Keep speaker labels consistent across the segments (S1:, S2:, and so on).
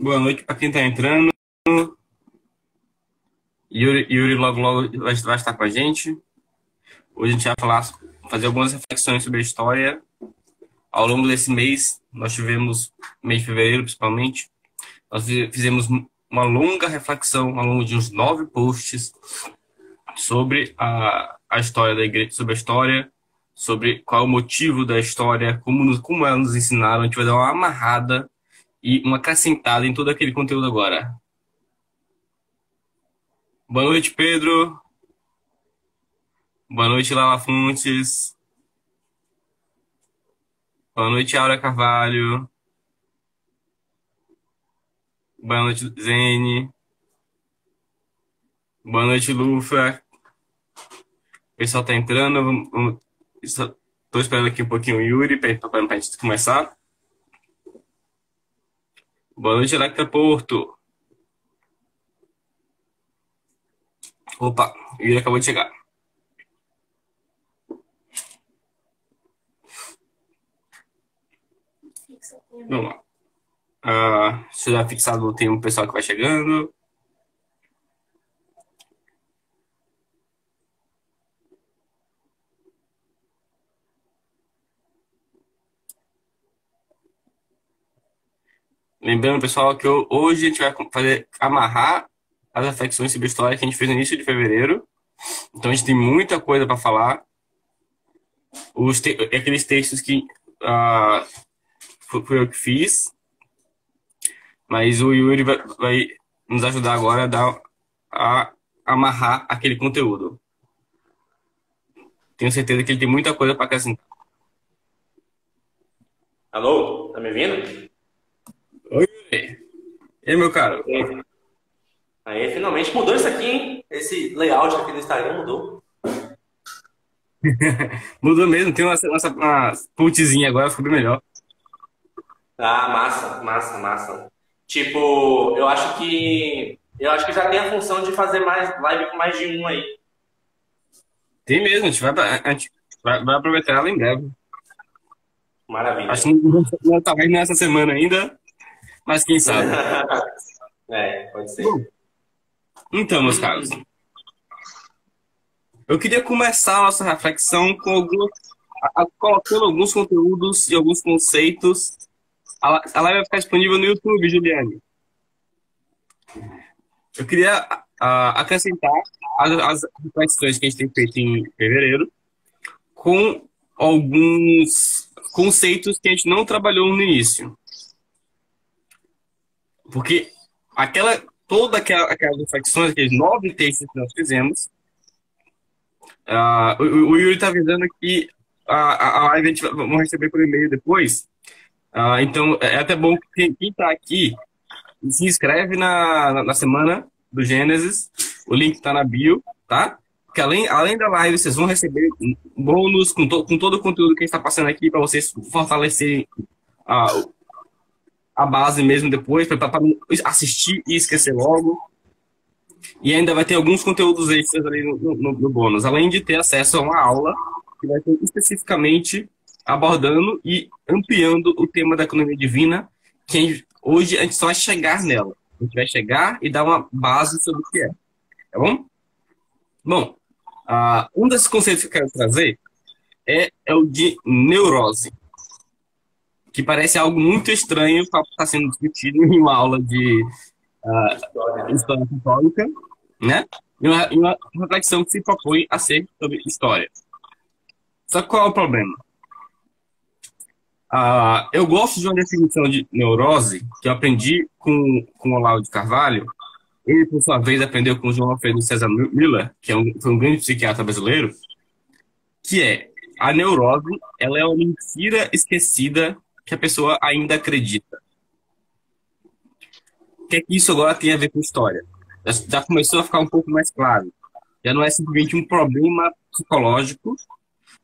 S1: Boa noite para quem está entrando. Yuri logo vai estar com a gente. Hoje a gente vai fazer algumas reflexões sobre a história. Ao longo desse mês, nós tivemos, mês de fevereiro principalmente, nós fizemos uma longa reflexão ao longo de uns 9 posts sobre a história da igreja, sobre qual é o motivo da história, como ela nos ensinaram. A gente vai dar uma amarrada e uma acrescentada em todo aquele conteúdo agora. Boa noite, Pedro. Boa noite, Lala Fontes. Boa noite, Aura Carvalho. Boa noite, Zene. Boa noite, Lufa. O pessoal tá entrando. Tô esperando aqui um pouquinho o Yuri para a gente começar. Boa noite, Electra Porto. Opa, o Yuri acabou de chegar. Vamos lá. Deixa eu já fixado o tempo, o pessoal que vai chegando. Lembrando, pessoal, que hoje a gente vai amarrar as reflexões sobre a história que a gente fez no início de fevereiro. Então a gente tem muita coisa para falar. Aqueles textos que foi eu que fiz, mas o Yuri vai nos ajudar agora a amarrar aquele conteúdo. Tenho certeza que ele tem muita coisa para acrescentar.
S2: Alô? Tá me ouvindo?
S1: Oi, Yuri. E aí, meu caro?
S2: Aí, finalmente mudou isso aqui, hein? Esse layout aqui do Instagram mudou.
S1: Mudou mesmo, tem uma pultzinha agora, ficou bem melhor.
S2: Ah, massa, massa, massa. Tipo, eu acho que já tem a função de fazer mais live com mais de um aí.
S1: Tem mesmo, a gente vai aproveitar ela em breve. Acho
S2: Maravilha.
S1: que talvez não essa semana ainda, mas quem sabe.
S2: É, pode ser.
S1: Bom, então, meus caros, eu queria começar a nossa reflexão com colocando alguns conteúdos e alguns conceitos. A live vai ficar disponível no YouTube, Juliane. Eu queria acrescentar as reflexões que a gente tem feito em fevereiro com alguns conceitos que a gente não trabalhou no início. Porque aquelas reflexões, aqueles 9 textos que nós fizemos, o Yuri está avisando que a live a gente vamos receber por e-mail depois. Então, é até bom que quem está aqui se inscreve na semana do Gênesis. O link está na bio, tá? Porque além da live, vocês vão receber bônus com todo o conteúdo que a gente está passando aqui para vocês fortalecerem a base mesmo depois, para assistir e esquecer logo. E ainda vai ter alguns conteúdos extras ali no bônus, além de ter acesso a uma aula que vai ter especificamente abordando e ampliando o tema da economia divina, que hoje a gente só vai chegar nela. A gente vai chegar e dar uma base sobre o que é. Tá bom? Bom, um desses conceitos que eu quero trazer é o de neurose, que parece algo muito estranho para estar sendo discutido em uma aula de história católica, né? E uma reflexão que se propõe a ser sobre história. Só que qual é o problema? Eu gosto de uma definição de neurose que eu aprendi com o Olavo de Carvalho. Ele, por sua vez, aprendeu com o João Alfredo César Miller, que foi um grande psiquiatra brasileiro, que a neurose, ela é uma mentira esquecida que a pessoa ainda acredita. O que é que isso agora tem a ver com história? Já começou a ficar um pouco mais claro. Já não é simplesmente um problema psicológico,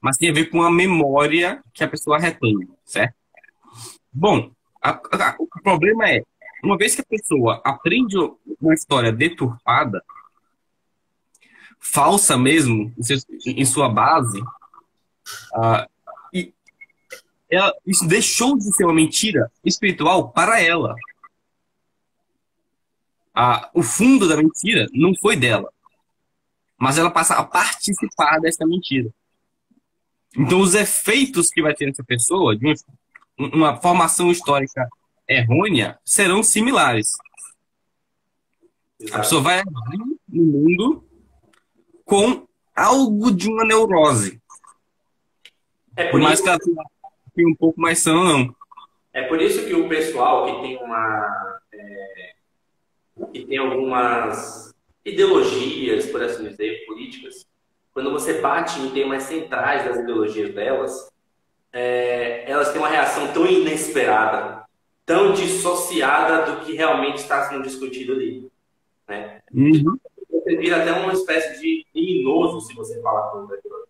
S1: mas tem a ver com a memória que a pessoa retém, certo? Bom, o problema uma vez que a pessoa aprende uma história deturpada, falsa mesmo, em sua base, isso deixou de ser uma mentira espiritual para ela. o fundo da mentira não foi dela, mas ela passa a participar dessa mentira. Então, os efeitos que vai ter nessa pessoa, de uma formação histórica errônea, serão similares. A pessoa
S2: Exato.
S1: vai agir no mundo com algo de uma neurose.
S2: É
S1: Por
S2: por
S1: mais
S2: isso,
S1: que ela tenha um pouco mais sã, não.
S2: é por isso que o pessoal que tem que tem algumas ideologias, por assim dizer, políticas, quando você bate em temas centrais das ideologias delas, elas têm uma reação tão inesperada, tão dissociada do que realmente está sendo discutido ali, né?
S1: Uhum.
S2: Você vira até uma espécie de criminoso se você falar contra aquilo,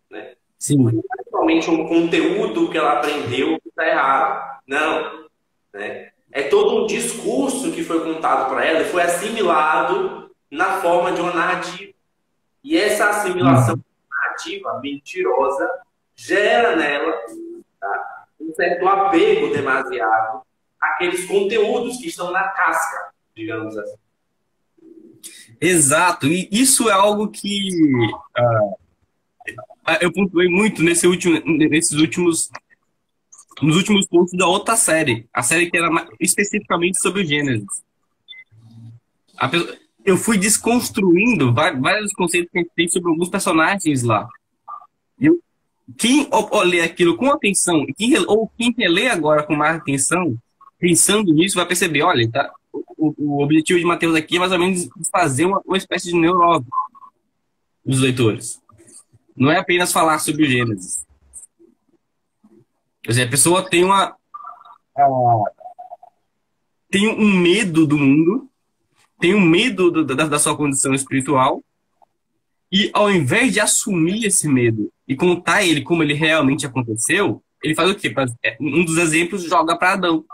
S2: né?
S1: Sim.
S2: Principalmente um conteúdo que ela aprendeu que está errado. Não, né? É todo um discurso que foi contado para ela e foi assimilado na forma de uma narrativa. E essa assimilação
S1: Uhum.
S2: narrativa mentirosa gera nela, tá, um certo apego demasiado àqueles conteúdos que estão na casca, digamos assim.
S1: Exato. E isso é algo que eu pontuei muito nos últimos pontos da outra série. A série que era especificamente sobre o Gênesis. Eu fui desconstruindo vários conceitos que a gente tem sobre alguns personagens lá. E quem lê aquilo com atenção, ou quem relê agora com mais atenção, pensando nisso, vai perceber, olha, tá, o objetivo de Mateus aqui é mais ou menos fazer uma espécie de neurose dos leitores. Não é apenas falar sobre o Gênesis. Quer dizer, a pessoa tem um medo do mundo, tem um medo da sua condição espiritual, e ao invés de assumir esse medo e contar ele como ele realmente aconteceu, ele faz o quê? Um dos exemplos joga para Adão.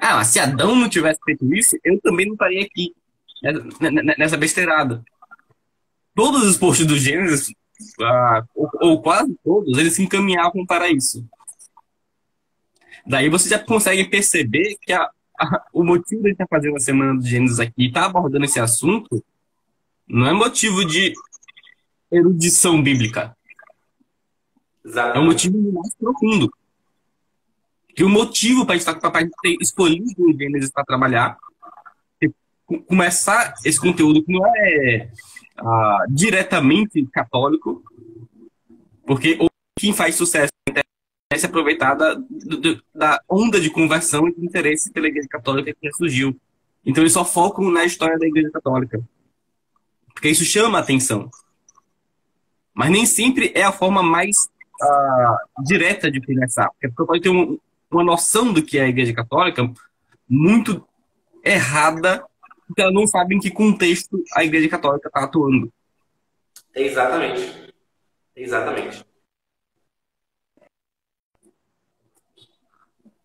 S1: Ah, mas se Adão não tivesse feito isso, eu também não estaria aqui nessa besteirada. Todos os posts do Gênesis, ou quase todos, eles se encaminhavam para isso. Daí você já consegue perceber que o motivo de ele estar fazendo a Semana do Gênesis aqui e estar abordando esse assunto não é motivo de erudição bíblica. É um
S2: Exatamente.
S1: motivo mais profundo. Que o motivo para a gente ter escolhido o Gênesis para trabalhar, começar esse conteúdo que não é diretamente católico, porque quem faz sucesso é se aproveitar da onda de conversão e de interesse pela Igreja Católica que surgiu. Então eles só focam na história da Igreja Católica, porque isso chama a atenção. Mas nem sempre é a forma mais direta de começar, porque a pessoa pode ter uma noção do que é a Igreja Católica muito errada, porque ela não sabe em que contexto a Igreja Católica está atuando.
S2: Exatamente. Exatamente.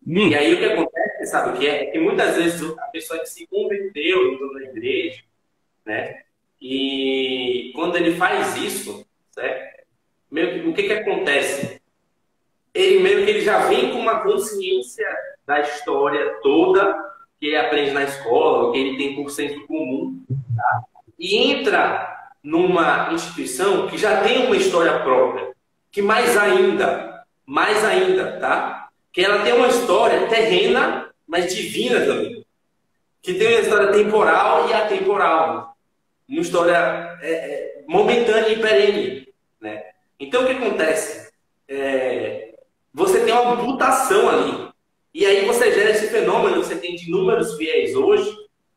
S2: E aí o que acontece, sabe o que é? É que muitas vezes a pessoa que se converteu entrou na igreja, né? E quando ele faz isso, certo? Meio que, o que que acontece? Ele meio que ele já vem com uma consciência da história toda que ele aprende na escola, que ele tem por senso comum, tá? E entra numa instituição que já tem uma história própria, que mais ainda, tá? Que ela tem uma história terrena, mas divina também. Que tem uma história temporal e atemporal. Uma história momentânea e perene, né? Então, o que acontece? Você tem uma mutação ali. E aí você gera esse fenômeno que você tem de inúmeros fiéis hoje,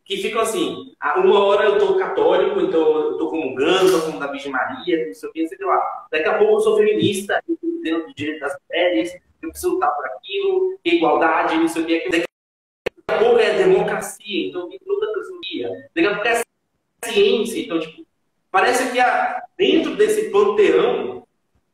S2: que ficam assim, uma hora eu estou católico, então eu estou comungando, estou como da Virgem Maria, não sei o que, sei lá. Daqui a pouco eu sou feminista, eu estou dentro do direito das mulheres, eu preciso lutar por aquilo, igualdade, não sei o que. Daqui a pouco é democracia, então tem toda a filosofia. Daqui a pouco é ciência, então, tipo, parece que dentro desse panteão,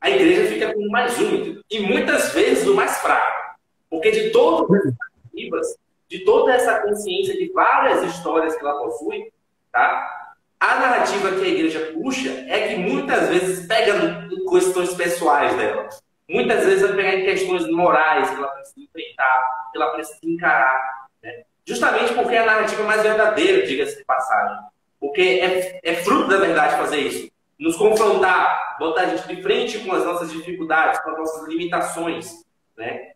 S2: a igreja fica com o mais úmido. E muitas vezes o mais fraco. Porque de todas as narrativas, de toda essa consciência de várias histórias que ela possui, tá? A narrativa que a igreja puxa é que muitas vezes pega em questões pessoais dela. Muitas vezes vai pegar em questões morais que ela precisa enfrentar, que ela precisa encarar. Né? Justamente porque é a narrativa mais verdadeira, diga-se de passagem. Porque é fruto da verdade fazer isso. Nos confrontar, botar a gente de frente com as nossas dificuldades, com as nossas limitações, né?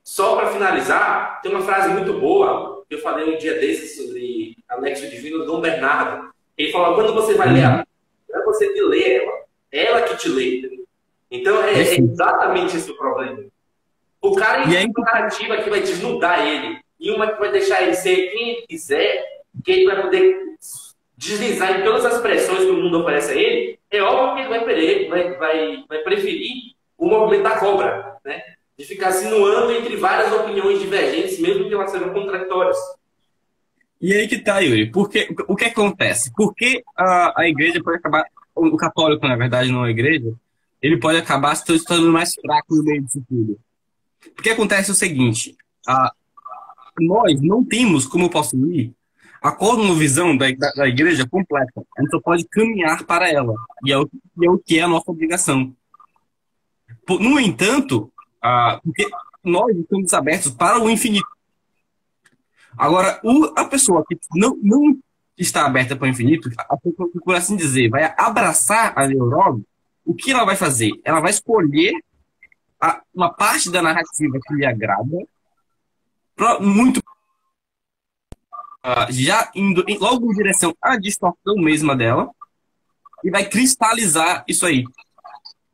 S2: Só para finalizar, tem uma frase muito boa que eu falei um dia desses sobre Anexo Divino, Dom Bernardo. Ele fala, quando você vai ler a Bíblia, não é você que lê ela, é ela que te lê. Então é exatamente esse o problema. O cara tem uma narrativa que vai desnudar ele, e uma que vai deixar ele ser quem ele quiser, que ele vai poder deslizar em todas as pressões que o mundo oferece a ele. É óbvio que ele vai preferir o movimento da cobra, né? De ficar sinuando entre várias opiniões divergentes, mesmo que elas sejam contraditórias.
S1: E aí que tá, Yuri. Porque, o que acontece? Porque a igreja pode acabar... O católico, na verdade, não é a igreja, ele pode acabar se tornando mais fraco no meio disso tudo. Porque acontece o seguinte, nós não temos como possuir a cosmovisão da igreja completa. A gente só pode caminhar para ela. E é o que é a nossa obrigação. No entanto, porque nós estamos abertos para o infinito. Agora, a pessoa que não está aberta para o infinito, a pessoa que, por assim dizer, vai abraçar a neuróloga, o que ela vai fazer? Ela vai escolher uma parte da narrativa que lhe agrada, muito já indo logo em direção à distorção mesma dela, e vai cristalizar isso aí.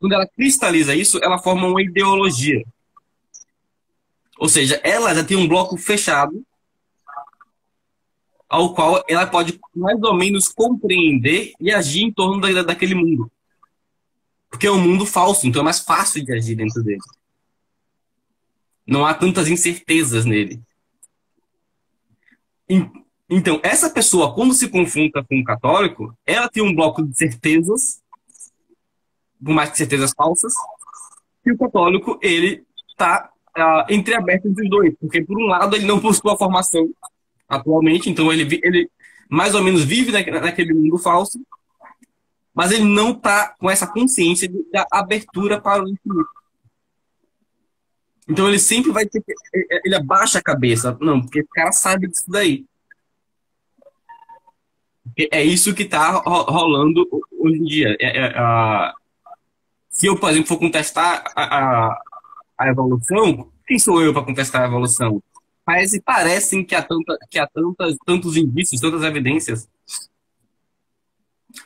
S1: Quando ela cristaliza isso, ela forma uma ideologia. Ou seja, ela já tem um bloco fechado, ao qual ela pode mais ou menos compreender e agir em torno daquele mundo. Porque é um mundo falso, então é mais fácil de agir dentro dele. Não há tantas incertezas nele. Então, essa pessoa, quando se confronta com o católico, ela tem um bloco de certezas, por mais que certezas falsas, e o católico, ele está entreaberto entre os dois. Porque, por um lado, ele não possui a formação atualmente, então ele mais ou menos vive naquele mundo falso, mas ele não está com essa consciência da abertura para o infinito. Então ele sempre vai ter que... Ele abaixa a cabeça. Não, porque o cara sabe disso daí. É isso que está rolando hoje em dia. Se eu, por exemplo, for contestar a evolução, quem sou eu para contestar a evolução? Parecem que há tantos indícios, tantas evidências.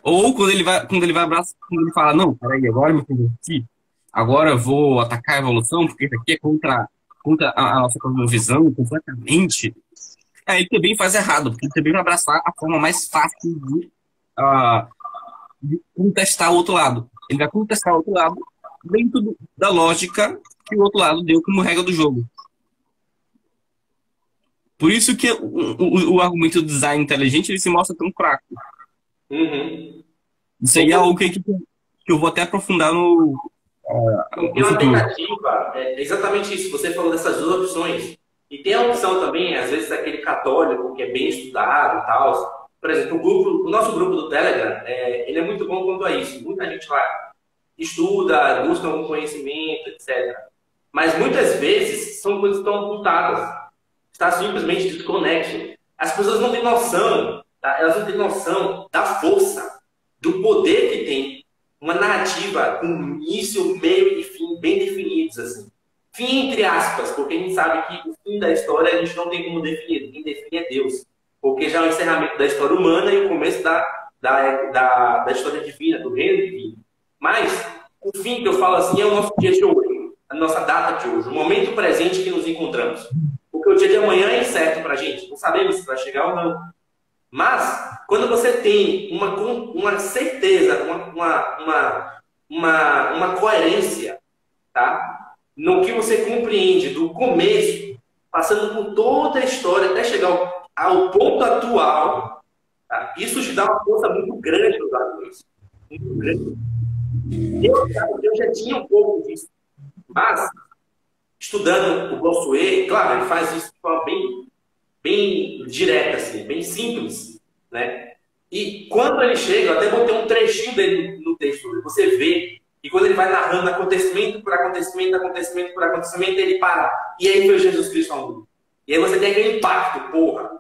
S1: Ou quando ele vai abraçar, quando ele fala, não, peraí, agora eu me converti, agora eu vou atacar a evolução, porque isso aqui é contra a nossa cosmovisão completamente. Aí ele também faz errado, porque ele também vai abraçar a forma mais fácil de contestar o outro lado. Ele vai contestar o outro lado dentro da lógica que o outro lado deu como regra do jogo. Por isso que o argumento do design inteligente ele se mostra tão fraco.
S2: Uhum.
S1: Isso aí é algo que eu vou até aprofundar no
S2: Porque uma tentativa é exatamente isso. Você falou dessas duas opções. E tem a opção também, às vezes, daquele católico que é bem estudado e tal. Por exemplo, o nosso grupo do Telegram, ele é muito bom quanto a isso. Muita gente lá estuda, busca algum conhecimento, etc. Mas muitas vezes são coisas que estão ocultadas. Está simplesmente desconexo. As pessoas não têm noção, tá? Elas não têm noção da força, do poder que tem uma narrativa com início, meio e fim bem definidos, assim. Fim entre aspas, porque a gente sabe que o fim da história a gente não tem como definir. Quem define é Deus. Porque já é o encerramento da história humana e o começo da história divina, do reino divino. Mas o fim que eu falo assim é o nosso dia de hoje, a nossa data de hoje, o momento presente que nos encontramos. Porque o dia de amanhã é incerto pra gente. Não sabemos se vai chegar ou não. Mas, quando você tem uma certeza, uma coerência, tá? No que você compreende do começo, passando por toda a história até chegar ao ponto atual, tá? Isso te dá uma força muito grande nos argumentos. Muito grande. Eu já tinha um pouco disso, mas estudando o Bossuet, claro, ele faz isso de forma bem direta, assim, bem simples, né? E quando ele chega, eu até botei um trechinho dele no texto, você vê, e quando ele vai narrando acontecimento por acontecimento, acontecimento por acontecimento, ele para. E aí foi Jesus Cristo ao mundo. E aí você tem aquele impacto, porra,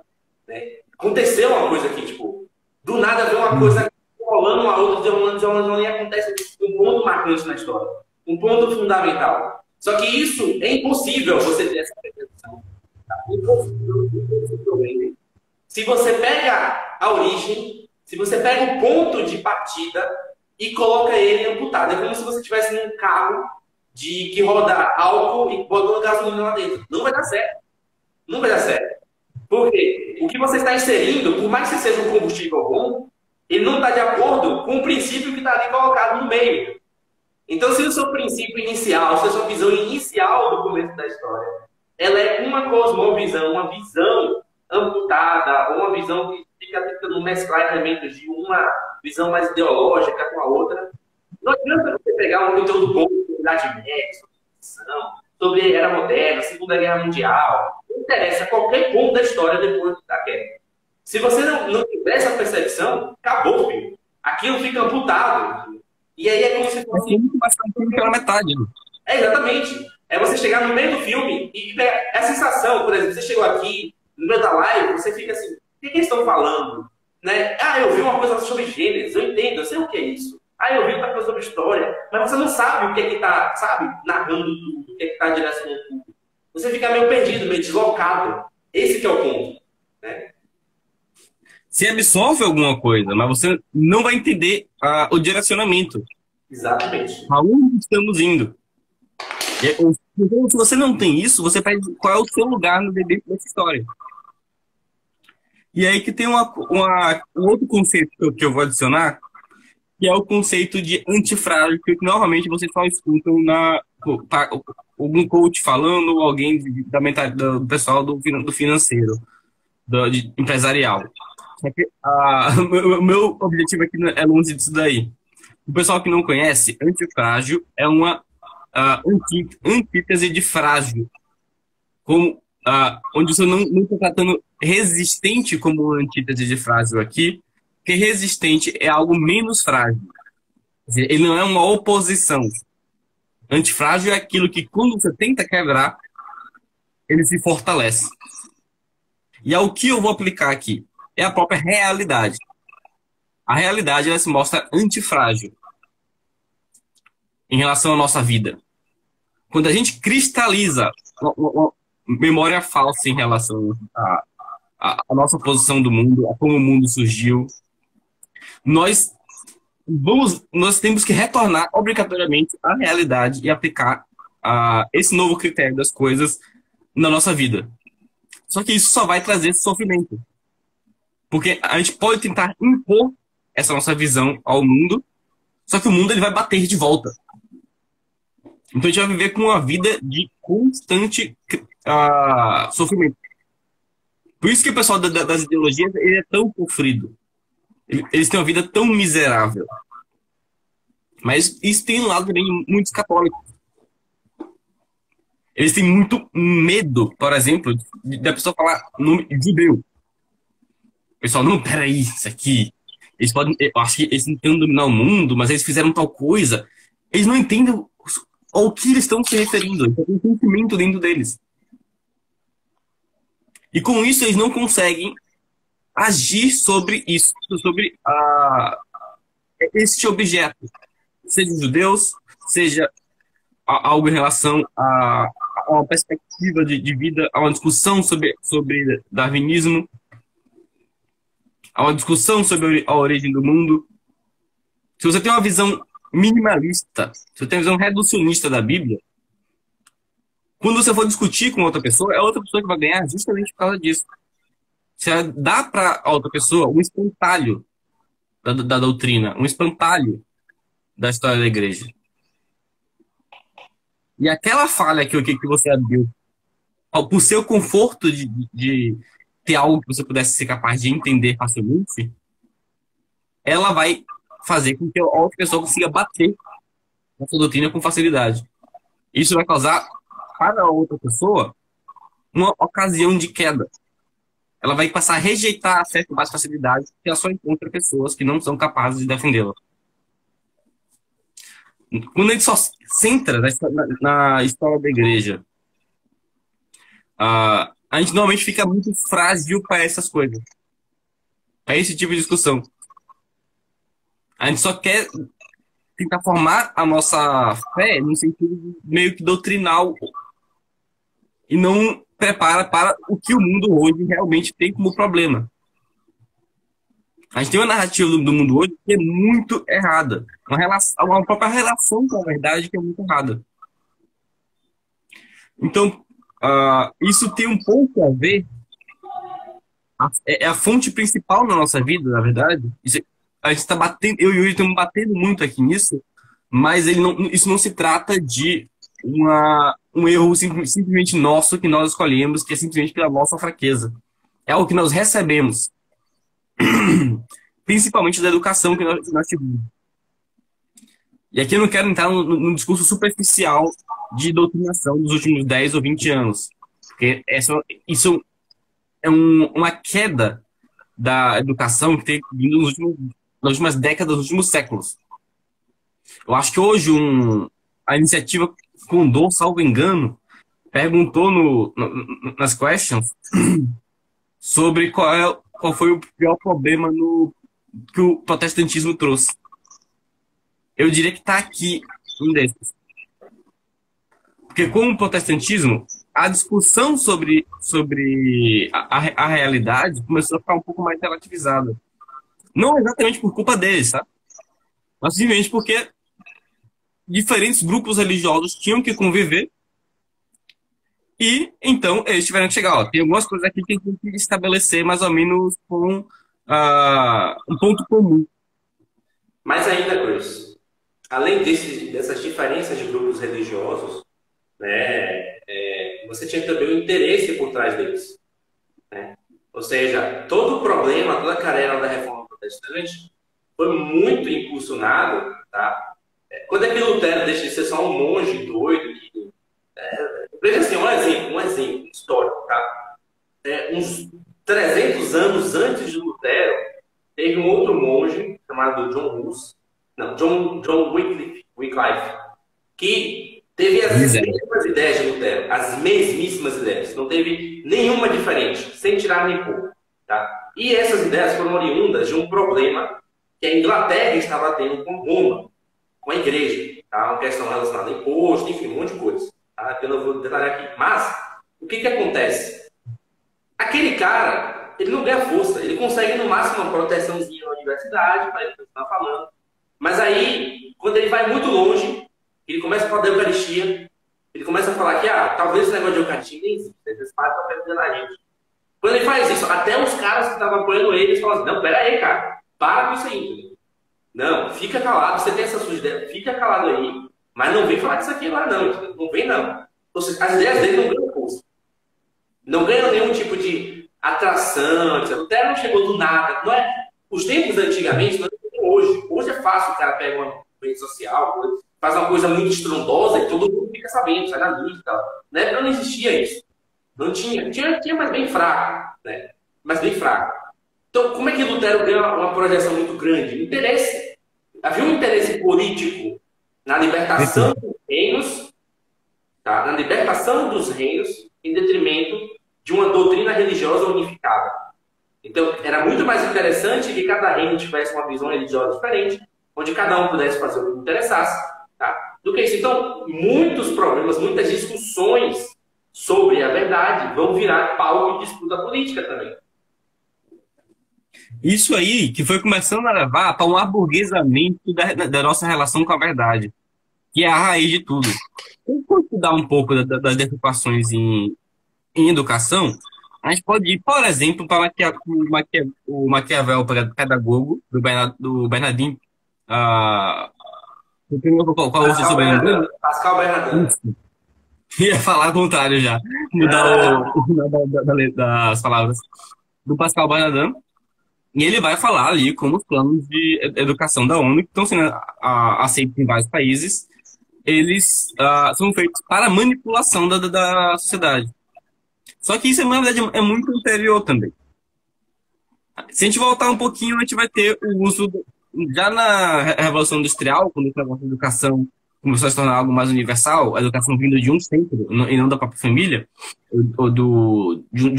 S2: né? Aconteceu uma coisa aqui, tipo, do nada vem uma coisa rolando, uma outra, desenrolando, e acontece um ponto marcante na história. Um ponto fundamental. Só que isso é impossível você ter essa percepção. Tá? Impossível. Se você pega a origem, se você pega o ponto de partida e coloca ele amputado. É como se você estivesse num carro que roda álcool e botando gasolina lá dentro. Não vai dar certo. Não vai dar certo. Por quê? O que você está inserindo, por mais que seja um combustível bom, ele não está de acordo com o princípio que está ali colocado no meio. Então, se o seu princípio inicial, se a sua visão inicial do começo da história, ela é uma cosmovisão, uma visão amputada, ou uma visão que fica tentando mesclar elementos de uma visão mais ideológica com a outra, não adianta você pegar um conteúdo bom sobre Idade Média, sobre ficção, sobre Era Moderna, Segunda Guerra Mundial, não interessa qualquer ponto da história depois da queda. Se você não tiver essa percepção, acabou, filho. Aquilo fica amputado. E aí é como se fosse...
S1: pela metade.
S2: É, exatamente. É você chegar no meio do filme e é a sensação, por exemplo, você chegou aqui, no meio da live, você fica assim, o que eles estão falando? Né? Ah, eu vi uma coisa sobre Gênesis, eu entendo, eu sei o que é isso. Ah, eu vi outra coisa sobre história, mas você não sabe o que é que está, sabe, narrando tudo, o que é que está direcionando tudo. Você fica meio perdido, meio deslocado. Esse que é o ponto. Né?
S1: Você absorve alguma coisa, mas você não vai entender o direcionamento.
S2: Exatamente.
S1: Aonde estamos indo. Então, se você não tem isso, você perde qual é o seu lugar no dentro dessa história. E aí que tem um outro conceito que eu vou adicionar, que é o conceito de antifrágil, que normalmente vocês só escutam algum coach falando, ou alguém do pessoal do financeiro, empresarial. O meu objetivo aqui é longe disso daí. O pessoal que não conhece, antifrágil é uma antítese de frágil. Onde você não está tratando resistente como antítese de frágil aqui, porque resistente é algo menos frágil. Ele não é uma oposição. Antifrágil é aquilo que, quando você tenta quebrar, ele se fortalece. E o que eu vou aplicar aqui é a própria realidade. A realidade, ela se mostra antifrágil em relação à nossa vida. Quando a gente cristaliza uma memória falsa em relação à nossa posição do mundo, a como o mundo surgiu, nós temos que retornar obrigatoriamente à realidade e aplicar esse novo critério das coisas na nossa vida. Só que isso só vai trazer sofrimento. Porque a gente pode tentar impor essa nossa visão ao mundo, só que o mundo ele vai bater de volta. Então a gente vai viver com uma vida de constante sofrimento. Por isso que o pessoal das ideologias ele é tão sofrido. Eles têm uma vida tão miserável. Mas isso tem um lado também de muitos católicos. Eles têm muito medo, por exemplo, da pessoa falar nome judeu. O pessoal, não, peraí, isso aqui. Eles podem, eu acho que eles não querem dominar o mundo, mas eles fizeram tal coisa. Eles não entendem ao que eles estão se referindo. Eles têm um sentimento dentro deles. E com isso eles não conseguem agir sobre isso, sobre este objeto. Seja judeus, seja algo em relação a uma perspectiva de vida, a uma discussão sobre darwinismo, a uma discussão sobre a origem do mundo. Se você tem uma visão minimalista, se você tem uma visão reducionista da Bíblia, quando você for discutir com outra pessoa, é outra pessoa que vai ganhar justamente por causa disso. Você dá para a outra pessoa um espantalho da doutrina, um espantalho da história da igreja. E aquela falha que você abriu, por seu conforto de ter algo que você pudesse ser capaz de entender facilmente, ela vai fazer com que a outra pessoa consiga bater na sua doutrina com facilidade. Isso vai causar, para a outra pessoa, uma ocasião de queda. Ela vai passar a rejeitar a fé com mais facilidade, porque ela só encontra pessoas que não são capazes de defendê-la. Quando a gente só centra na história da igreja, a gente normalmente fica muito frágil para essas coisas, para esse tipo de discussão. A gente só quer tentar formar a nossa fé no sentido meio que doutrinal e não prepara para o que o mundo hoje realmente tem como problema. A gente tem uma narrativa do mundo hoje que é muito errada. Uma própria relação com a verdade que é muito errada. Então, isso tem um pouco a ver. É a fonte principal na nossa vida, na verdade. A gente está batendo, eu e o Yuri estamos batendo muito aqui nisso, mas isso não se trata de um erro simplesmente nosso que nós escolhemos, que é simplesmente pela nossa fraqueza. É algo que nós recebemos, principalmente da educação que nós tivemos. E aqui eu não quero entrar num discurso superficial de doutrinação dos últimos 10 ou 20 anos, porque isso é uma queda da educação que tem vindo nas últimas décadas, nos últimos séculos. Eu acho que hoje a iniciativa Condor, salvo engano, perguntou nas questions sobre qual foi o pior problema que o protestantismo trouxe. Eu diria que está aqui um desses. Porque com o protestantismo, a discussão sobre a realidade começou a ficar um pouco mais relativizada. Não exatamente por culpa deles, tá? Mas simplesmente porque diferentes grupos religiosos tinham que conviver e, então, eles tiveram que chegar. Tem algumas coisas aqui que a gente tem que estabelecer mais ou menos com um ponto comum.
S2: Mas ainda, Chris, além dessas diferenças de grupos religiosos, né, você tinha também o interesse por trás deles. Né? Ou seja, todo o problema, toda a carela da reforma protestante foi muito impulsionado, tá? Quando é que Lutero deixa de ser só um monge doido? Veja assim, um exemplo histórico, tá? Uns 300 anos antes de Lutero, teve um outro monge chamado John Wycliffe, que teve as mesmas ideias de Lutero, as mesmíssimas ideias, não teve nenhuma diferente, sem tirar nem pôr. Tá? E essas ideias foram oriundas de um problema que a Inglaterra estava tendo com Roma, com a igreja, tá? Uma questão relacionada a imposto, enfim, um monte de coisa. Tá? Eu não vou detalhar aqui. Mas, o que acontece? Aquele cara, ele não ganha força, ele consegue no máximo uma proteçãozinha na universidade, para ele continuar falando. Mas aí, quando ele vai muito longe, ele começa a falar da Eucaristia, ele começa a falar que, talvez esse negócio de Eucaristia nem existe, esse padre está perdendo a gente. Quando ele faz isso, até os caras que estavam apoiando ele, eles falam assim, não, pera aí, cara, para com isso aí, entendeu? Não, fica calado, você tem essa sua ideia, fica calado aí, mas não vem falar disso aqui lá não, entendeu? Não vem não. Ou seja, as ideias dele não ganham força. Não ganham nenhum tipo de atração, etc. O Lutero não chegou do nada, não é? Os tempos antigamente não é hoje. Hoje é fácil, o cara pega uma rede social, faz uma coisa muito estrondosa e todo mundo fica sabendo, sai na mídia e tal. Na época não existia isso. Não tinha. Tinha, mas bem fraco, né? Mas bem fraco. Então, como é que Lutero ganha uma projeção muito grande? Interesse. Havia um interesse político na libertação dos reinos, tá? Na libertação dos reinos, em detrimento de uma doutrina religiosa unificada. Então, era muito mais interessante que cada reino tivesse uma visão religiosa diferente, onde cada um pudesse fazer o que interessasse, tá? Do que isso. Então, muitos problemas, muitas discussões sobre a verdade vão virar palco de disputa política também.
S1: Isso aí que foi começando a levar para um aburguesamento da nossa relação com a verdade, que é a raiz de tudo. Se for estudar um pouco das deturpações em educação, a gente pode ir, por exemplo, para o Maquiavel pedagogo, do Bernardinho. Qual é o sobrenome?
S2: Pascal Bernardin.
S1: Ia falar ao contrário já. Mudar das palavras. Do Pascal Bernardin. E ele vai falar ali como os planos de educação da ONU, que estão sendo aceitos em vários países, eles são feitos para manipulação da sociedade. Só que isso, na verdade, é muito anterior também. Se a gente voltar um pouquinho, a gente vai ter o uso, já na Revolução Industrial, quando a educação começou a se tornar algo mais universal, a educação vindo de um centro e não da própria família, ou de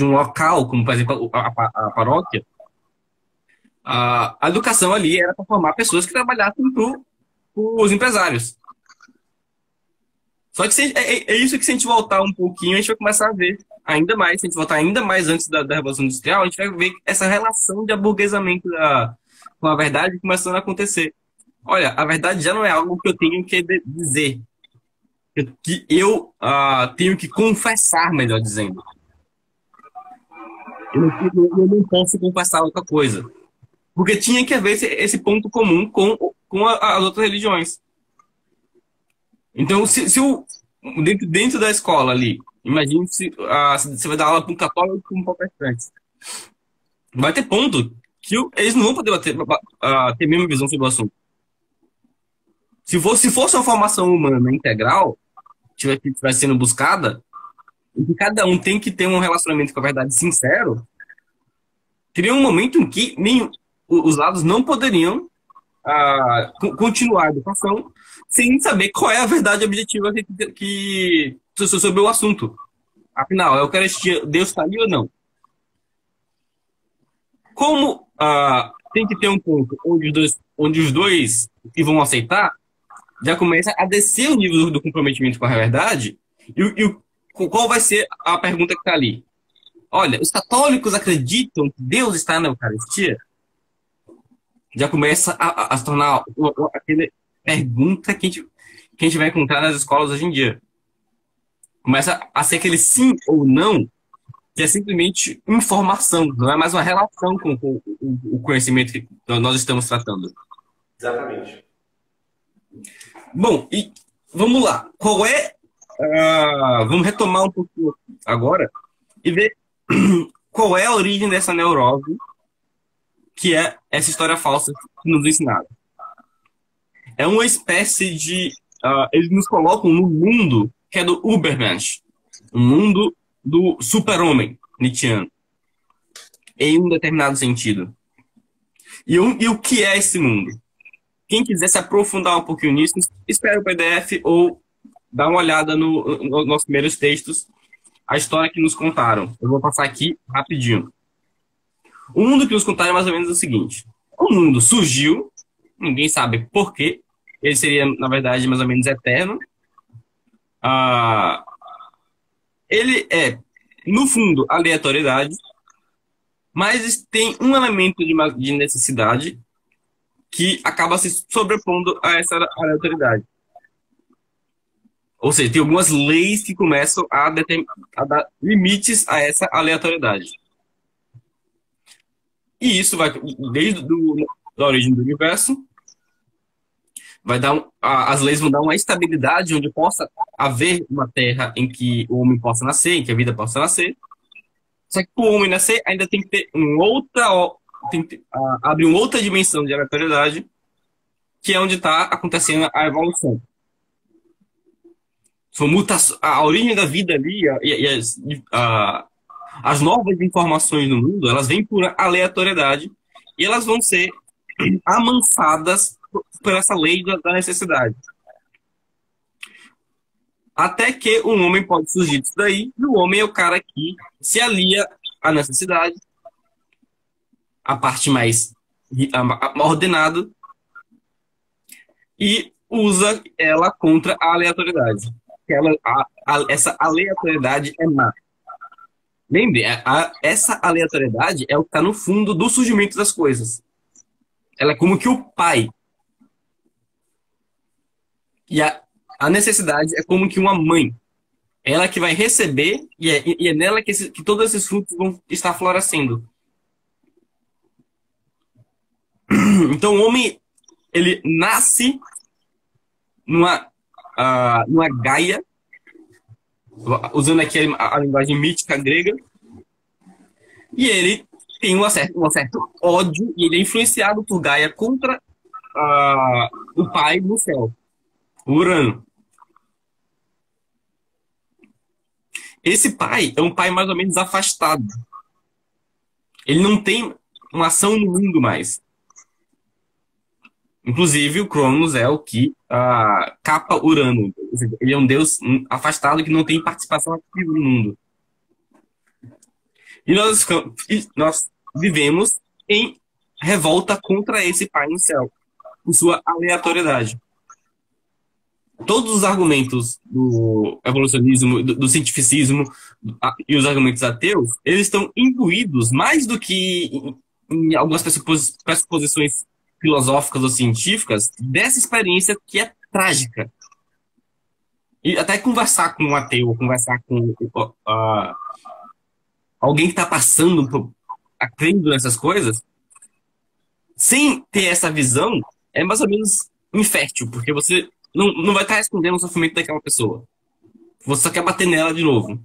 S1: um local, como por exemplo a paróquia, a educação ali era para formar pessoas que trabalhassem para os empresários. Só que é isso que se a gente voltar um pouquinho, a gente vai começar a ver ainda mais. Se a gente voltar ainda mais antes da Revolução Industrial, a gente vai ver essa relação de aburguesamento com a verdade começando a acontecer. Olha, a verdade já não é algo que eu tenho que dizer, que eu tenho que confessar, melhor dizendo. Eu não posso confessar outra coisa. Porque tinha que haver esse ponto comum com as outras religiões. Então, dentro da escola ali, imagine se você vai dar aula para um católico e para um protestante. Vai ter ponto que eles não vão poder ter a mesma visão sobre o assunto. Se fosse uma formação humana integral, que estivesse sendo buscada, em que cada um tem que ter um relacionamento com a verdade sincero, teria um momento em que os lados não poderiam continuar a educação sem saber qual é a verdade objetiva sobre o assunto. Afinal, a Eucaristia, Deus está ali ou não? Como tem que ter um ponto onde os dois que vão aceitar, já começa a descer o nível do comprometimento com a verdade, qual vai ser a pergunta que está ali? Olha, os católicos acreditam que Deus está na Eucaristia? Já começa a se tornar aquela pergunta que a gente vai encontrar nas escolas hoje em dia. Começa a ser aquele sim ou não, que é simplesmente informação, não é mais uma relação com o conhecimento que nós estamos tratando.
S2: Exatamente.
S1: Bom, e vamos lá. Vamos retomar um pouquinho agora e ver qual é a origem dessa neurose, que é essa história falsa que nos ensinaram. É uma espécie de... eles nos colocam no mundo que é do Übermensch, o mundo do super-homem nietzscheano, em um determinado sentido. E o que é esse mundo? Quem quiser se aprofundar um pouquinho nisso, espere o PDF ou dá uma olhada nos nossos primeiros textos, a história que nos contaram. Eu vou passar aqui rapidinho. O mundo que nos contaram é mais ou menos o seguinte. O mundo surgiu, ninguém sabe por quê. Ele seria, na verdade, mais ou menos eterno. Ele é, no fundo, aleatoriedade, mas tem um elemento de necessidade que acaba se sobrepondo a essa aleatoriedade. Ou seja, tem algumas leis que começam a dar limites a essa aleatoriedade. E isso vai, desde da origem do universo, as leis vão dar uma estabilidade onde possa haver uma terra em que o homem possa nascer, em que a vida possa nascer. Só que para o homem nascer, ainda tem que ter abrir uma outra dimensão de aleatoriedade, que é onde está acontecendo a evolução. A origem da vida ali e as novas informações no mundo, elas vêm por aleatoriedade e elas vão ser amansadas por essa lei da necessidade. Até que um homem pode surgir disso daí, e o homem é o cara que se alia à necessidade, a parte mais ordenada, e usa ela contra a aleatoriedade. Essa aleatoriedade é má. Lembre, essa aleatoriedade é o que está no fundo do surgimento das coisas. Ela é como que o pai. E a necessidade é como que uma mãe. Ela que vai receber e é nela que todos esses frutos vão estar florescendo. Então o homem, ele nasce numa Gaia, usando aqui a linguagem mítica grega, e ele tem um certo ódio, e ele é influenciado por Gaia contra o pai do céu, Urano. Esse pai é um pai mais ou menos afastado. Ele não tem uma ação no mundo mais. Inclusive, o Cronos é o que capa Urano. Ou seja, ele é um deus afastado que não tem participação ativa no mundo. E nós vivemos em revolta contra esse pai no céu, com sua aleatoriedade. Todos os argumentos do evolucionismo, do cientificismo e os argumentos ateus, eles estão imbuídos mais do que em algumas pressuposições filosóficas ou científicas dessa experiência que é trágica. E até conversar com um ateu, conversar com alguém que está passando, crendo nessas coisas, sem ter essa visão, é mais ou menos infértil, porque você não vai estar respondendo ao sofrimento daquela pessoa. Você só quer bater nela de novo.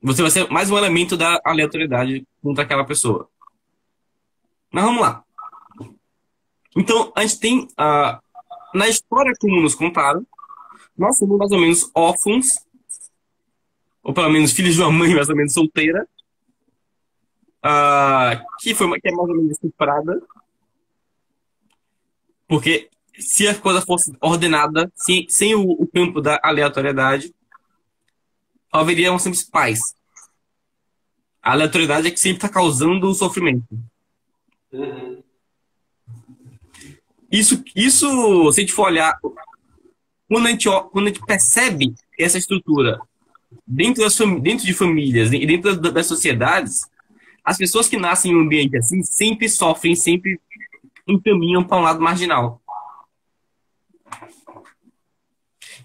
S1: Você vai ser mais um elemento da aleatoriedade contra aquela pessoa. Mas vamos lá. Então, a gente tem, na história como nos contaram, nós somos mais ou menos órfãos, ou pelo menos filhos de uma mãe mais ou menos solteira, que é mais ou menos estuprada, porque se a coisa fosse ordenada, sem o campo da aleatoriedade, haveriam sempre paz. A aleatoriedade é que sempre está causando o sofrimento.
S2: Uhum.
S1: Isso, se a gente for olhar, quando a gente percebe essa estrutura dentro de famílias e dentro das sociedades, as pessoas que nascem em um ambiente assim sempre sofrem, sempre encaminham para um lado marginal.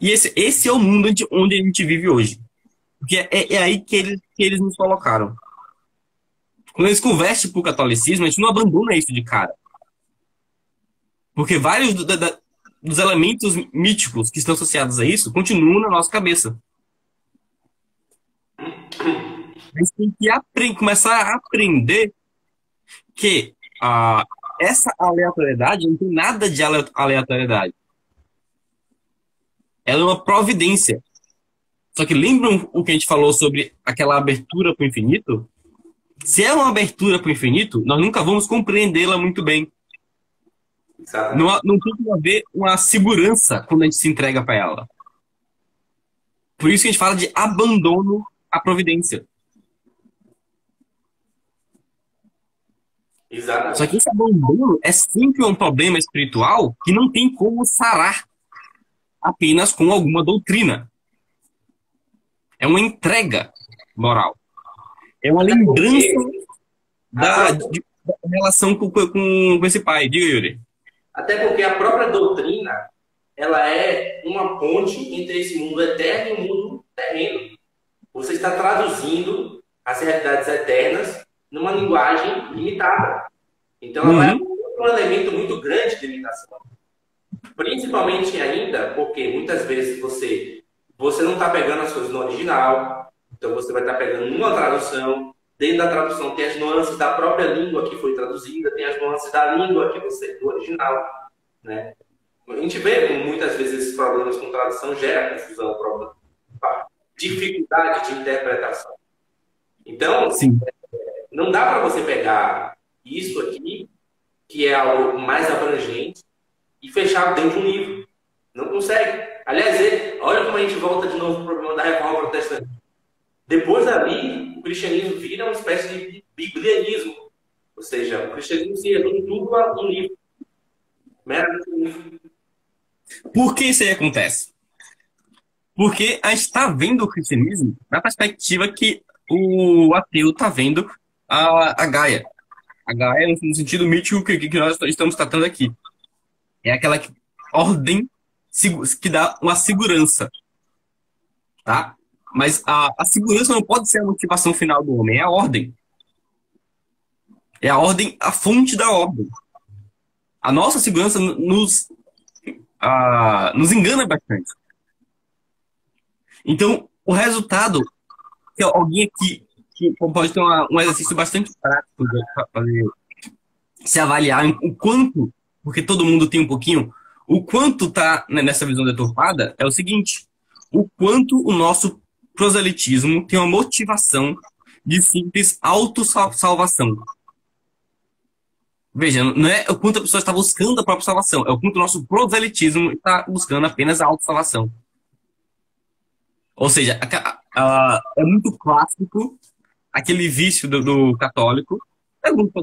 S1: E esse é o mundo onde a gente vive hoje. Porque é aí que eles nos colocaram. Quando eles convertem para o catolicismo, a gente não abandona isso de cara. Porque vários dos elementos míticos que estão associados a isso continuam na nossa cabeça. A gente tem que começar a aprender que essa aleatoriedade não tem nada de aleatoriedade. Ela é uma providência. Só que lembram o que a gente falou sobre aquela abertura para o infinito? Se é uma abertura para o infinito, nós nunca vamos compreendê-la muito bem. Não tem que haver uma segurança quando a gente se entrega para ela. Por isso que a gente fala de abandono à providência.
S2: Exatamente.
S1: Só que esse abandono é sempre um problema espiritual que não tem como sarar apenas com alguma doutrina. É uma entrega moral. É uma lembrança da relação com esse pai. Diga, Yuri.
S2: Até porque a própria doutrina, ela é uma ponte entre esse mundo eterno e o mundo terreno. Você está traduzindo as realidades eternas numa linguagem limitada. Então, ela é um elemento muito grande de limitação. Principalmente ainda porque muitas vezes você não está pegando as coisas no original, então você vai estar pegando numa tradução. Dentro da tradução tem as nuances da própria língua que foi traduzida, tem as nuances da língua que você do original, né? A gente vê muitas vezes esses problemas com tradução gera confusão, dificuldade de interpretação. Então,
S1: sim,
S2: não dá para você pegar isso aqui, que é algo mais abrangente, e fechar dentro de um livro. Não consegue. Aliás, olha como a gente volta de novo para o problema da reforma protestante. Depois dali, o cristianismo vira uma espécie de biblianismo. Ou seja, o cristianismo se resume tudo a um livro. Meramente um livro.
S1: Por que isso aí acontece? Porque a gente está vendo o cristianismo na perspectiva que o ateu está vendo a Gaia. A Gaia, no sentido mítico que nós estamos tratando aqui. É aquela ordem que dá uma segurança. Tá? Mas a segurança não pode ser a motivação final do homem, é a ordem. É a ordem, a fonte da ordem. A nossa segurança nos engana bastante. Então, o resultado é alguém aqui que pode ter um exercício bastante prático para fazer se avaliar o quanto, porque todo mundo tem um pouquinho, o quanto está nessa visão deturpada é o seguinte: o quanto o nosso proselitismo tem uma motivação de simples autossalvação. Veja, não é o quanto a pessoa está buscando a própria salvação, é o quanto o nosso proselitismo está buscando apenas a autossalvação. Ou seja, é muito clássico aquele vício do católico,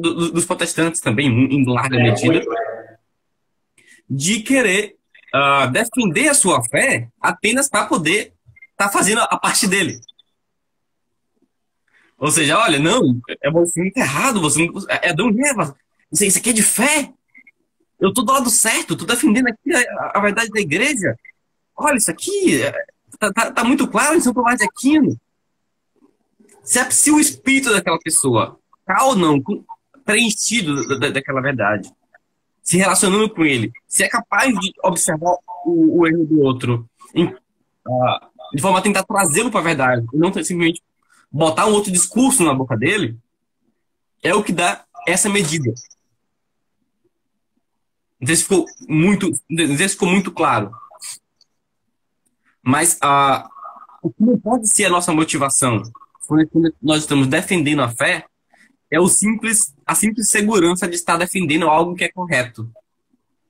S1: dos protestantes também, em larga medida,
S2: Muito.
S1: de querer defender a sua fé apenas para poder estar fazendo a parte dele. Ou seja, olha, não, você muito errado, você não, é Adão e Eva, isso aqui é de fé, eu tô do lado certo, tô defendendo aqui a verdade da igreja. Olha, isso aqui tá muito claro em São Tomás de Aquino. Se o espírito daquela pessoa tá ou não preenchido daquela verdade, se relacionando com ele, se é capaz de observar o erro do outro de forma a tentar trazê-lo para a verdade, e não simplesmente botar um outro discurso na boca dele, é o que dá essa medida. Não sei se ficou muito claro. Mas o que não pode ser a nossa motivação quando nós estamos defendendo a fé é a simples segurança de estar defendendo algo que é correto.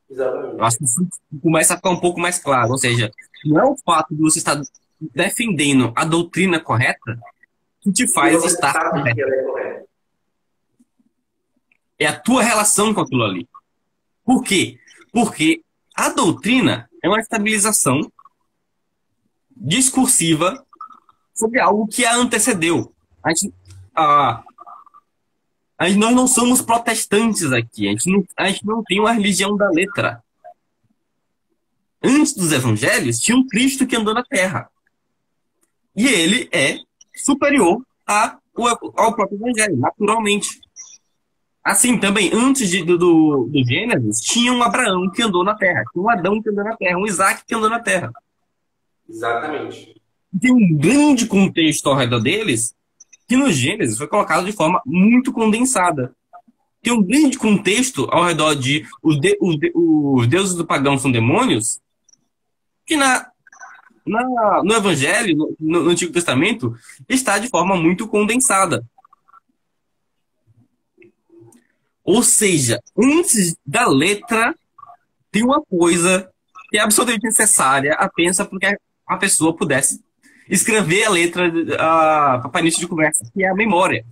S2: Exatamente.
S1: Eu acho que isso começa a ficar um pouco mais claro. Ou seja, não é o fato de você estar defendendo a doutrina correta que te faz estar correto. É a tua relação com aquilo ali. Por quê? Porque a doutrina é uma estabilização discursiva sobre algo que a antecedeu. Nós não somos protestantes aqui. A gente não tem uma religião da letra. Antes dos evangelhos, tinha um Cristo que andou na Terra. E ele é superior ao próprio evangelho, naturalmente. Assim, também, antes do Gênesis, tinha um Abraão que andou na Terra, tinha um Adão que andou na Terra, um Isaac que andou na Terra.
S2: Exatamente.
S1: Tem um grande contexto ao redor deles que no Gênesis foi colocado de forma muito condensada. Tem um grande contexto ao redor de os deuses do pagão são demônios, que no Evangelho, no Antigo Testamento, está de forma muito condensada. Ou seja, antes da letra, tem uma coisa que é absolutamente necessária apenas porque a pessoa pudesse escrever a letra para início de conversa, que é a memória.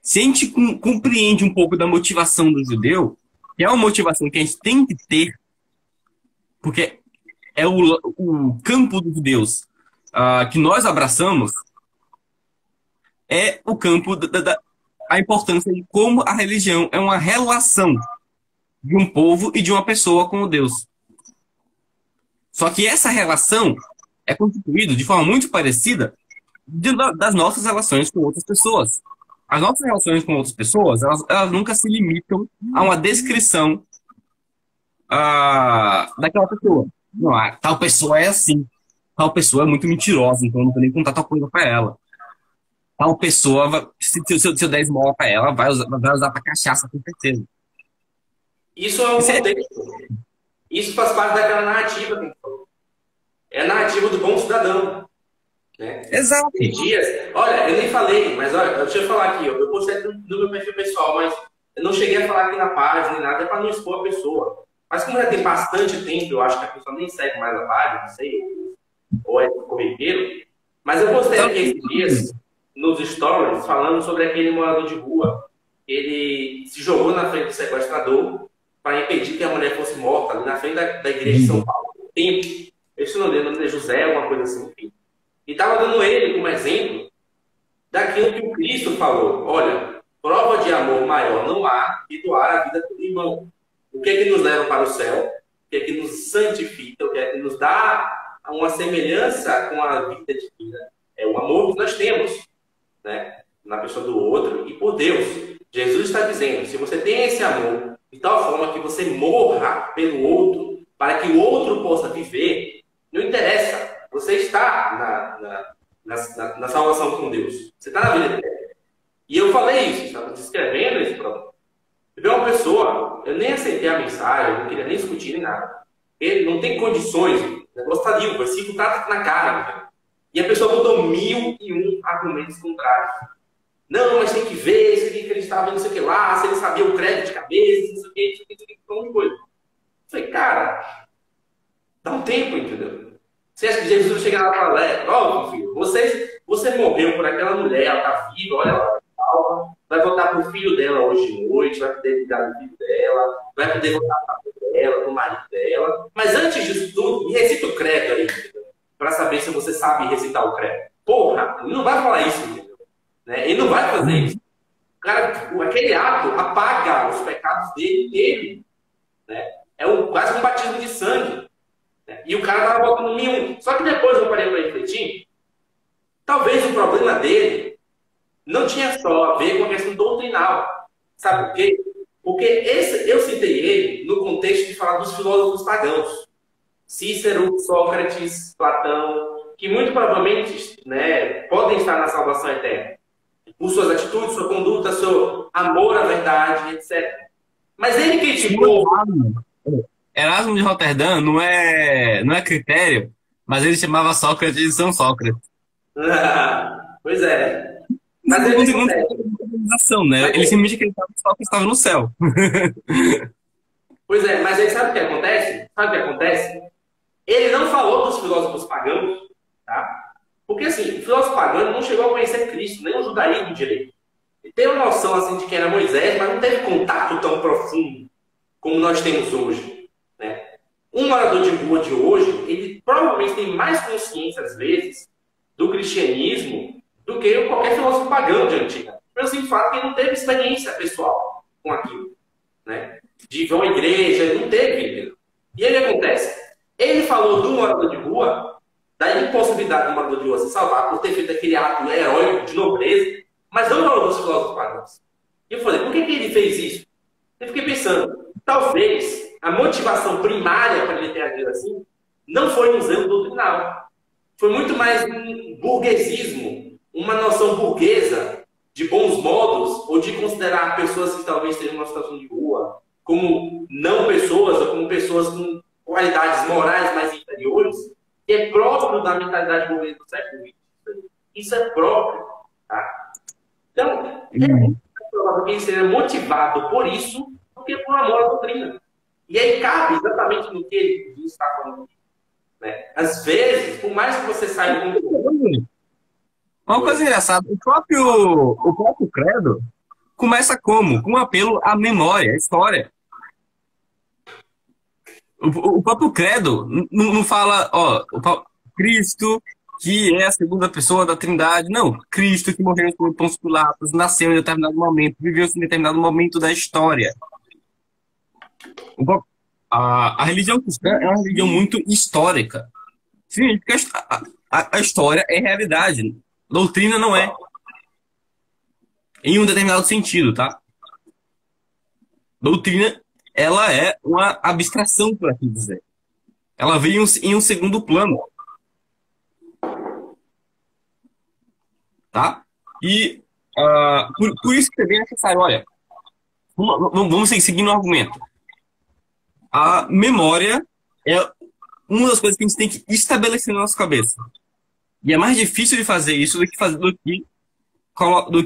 S1: Se a gente compreende um pouco da motivação do judeu, que é uma motivação que a gente tem que ter, porque é o campo dos judeus que nós abraçamos, é o campo a importância de como a religião é uma relação de um povo e de uma pessoa com o Deus. Só que essa relação é constituída de forma muito parecida das nossas relações com outras pessoas. As nossas relações com outras pessoas, elas nunca se limitam a uma descrição daquela pessoa. Não, tal pessoa é assim. Tal pessoa é muito mentirosa, então eu não vou nem contar tal coisa para ela. Tal pessoa, se eu der esmola para ela, vai usar para cachaça, com certeza.
S2: Isso é um contexto. Isso faz parte daquela narrativa que a gente falou. É a narrativa do bom cidadão. Né?
S1: Exato.
S2: Tem dias, olha, eu nem falei, mas olha, deixa eu falar aqui, eu postei no meu perfil pessoal, mas eu não cheguei a falar aqui na página nem nada, é para não expor a pessoa. Mas como já tem bastante tempo, eu acho que a pessoa nem segue mais a página, não sei, ou é corriqueiro, mas eu postei aqui esses dias nos stories falando sobre aquele morador de rua. Ele se jogou na frente do sequestrador para impedir que a mulher fosse morta ali na frente da igreja de São Paulo. Tempo. Eu não lembro, o nome é José, alguma coisa assim, enfim. E estava dando ele como exemplo daquilo que o Cristo falou. Olha, prova de amor maior não há que doar a vida do irmão. O que é que nos leva para o céu? O que é que nos santifica? O que é que nos dá uma semelhança com a vida divina? É o amor que nós temos, né? Na pessoa do outro e por Deus. Jesus está dizendo, se você tem esse amor de tal forma que você morra pelo outro, para que o outro possa viver, não interessa, você está na salvação com Deus. Você está na vida eterna. E eu falei isso, estava descrevendo esse problema. Eu vi uma pessoa, eu nem aceitei a mensagem, eu não queria nem discutir nem nada. Ele não tem condições, o negócio está ali, o versículo está na cara. E a pessoa botou 1001 argumentos contrários. Não, mas tem que ver se ele acreditava em não sei o que lá, se ele sabia o credo de cabeça, não sei o que, não sei o que, um monte de coisa. Eu falei, cara, dá um tempo, entendeu? Você acha que Jesus vai chegar lá e falar, ó, filho, você morreu por aquela mulher, ela tá viva, olha ela, calma, vai voltar pro filho dela hoje de noite, vai poder ligar no filho dela, vai poder voltar pra filha dela, pro marido dela. Mas antes disso tudo, me recita o credo aí, entendeu? Pra saber se você sabe recitar o credo. Porra, ele não vai falar isso, entendeu? Né? Ele não vai fazer isso. O cara, aquele ato apaga os pecados dele, né? É quase um batismo de sangue. Né? E o cara estava botando nenhum. Só que depois eu parei para refletir. Talvez o problema dele não tinha só a ver com a questão doutrinal. Sabe por quê? Porque eu citei ele no contexto de falar dos filósofos pagãos. Cícero, Sócrates, Platão, que muito provavelmente, né, podem estar na salvação eterna. Por suas atitudes, sua conduta, seu amor à verdade, etc. Mas ele criticou...
S1: Erasmo de Roterdã não é critério, mas ele chamava Sócrates de São Sócrates.
S2: Pois é.
S1: Mas ele não tem organização, né? Ele simplesmente acreditava que Sócrates estava no céu.
S2: Pois é, mas aí sabe o que acontece? Sabe o que acontece? Ele não falou dos filósofos pagãos, tá? Porque assim, o filósofo pagão não chegou a conhecer Cristo, nem o judaísmo direito. Ele tem uma noção assim de quem era Moisés, mas não teve contato tão profundo como nós temos hoje, né? Um morador de rua de hoje, ele provavelmente tem mais consciência, às vezes, do cristianismo do que qualquer filósofo pagão de antiga. Pelo simples fato que ele não teve experiência pessoal com aquilo, né? De ir a uma igreja, ele não teve. E aí o que acontece? Ele falou do morador de rua, da impossibilidade do morador de rua se salvar por ter feito aquele ato heróico de nobreza, mas não falou dos filósofos pagãos. E eu falei, por que ele fez isso? Eu fiquei pensando, talvez a motivação primária para ele ter agido assim não foi um zelo doutrinal. Foi muito mais um burguesismo, uma noção burguesa de bons modos, ou de considerar pessoas que talvez estejam numa situação de rua como não pessoas, ou como pessoas com qualidades morais mais inferiores, que é próprio da mentalidade burguesa do século XX. Isso é próprio. Tá? Então, é muito provável que ele seja motivado por isso do que por amor à doutrina. E aí cabe exatamente no que ele está falando. Né? Às vezes, por mais que você saiba...
S1: Uma coisa engraçada, o próprio credo começa como? Com um apelo à memória, à história. O próprio credo não fala, Cristo, que é a segunda pessoa da Trindade. Não, Cristo que morreu por Pôncio Pilatos, nasceu em determinado momento, viveu em determinado momento da história. A religião cristã é uma religião muito histórica. Sim, porque a história é realidade. Doutrina não é. Em um determinado sentido, tá? Doutrina, ela é uma abstração, por assim dizer. Ela veio em um segundo plano. Tá? E por isso que é bem necessário, olha, vamos seguir no argumento. A memória é uma das coisas que a gente tem que estabelecer na nossa cabeça. E é mais difícil de fazer isso do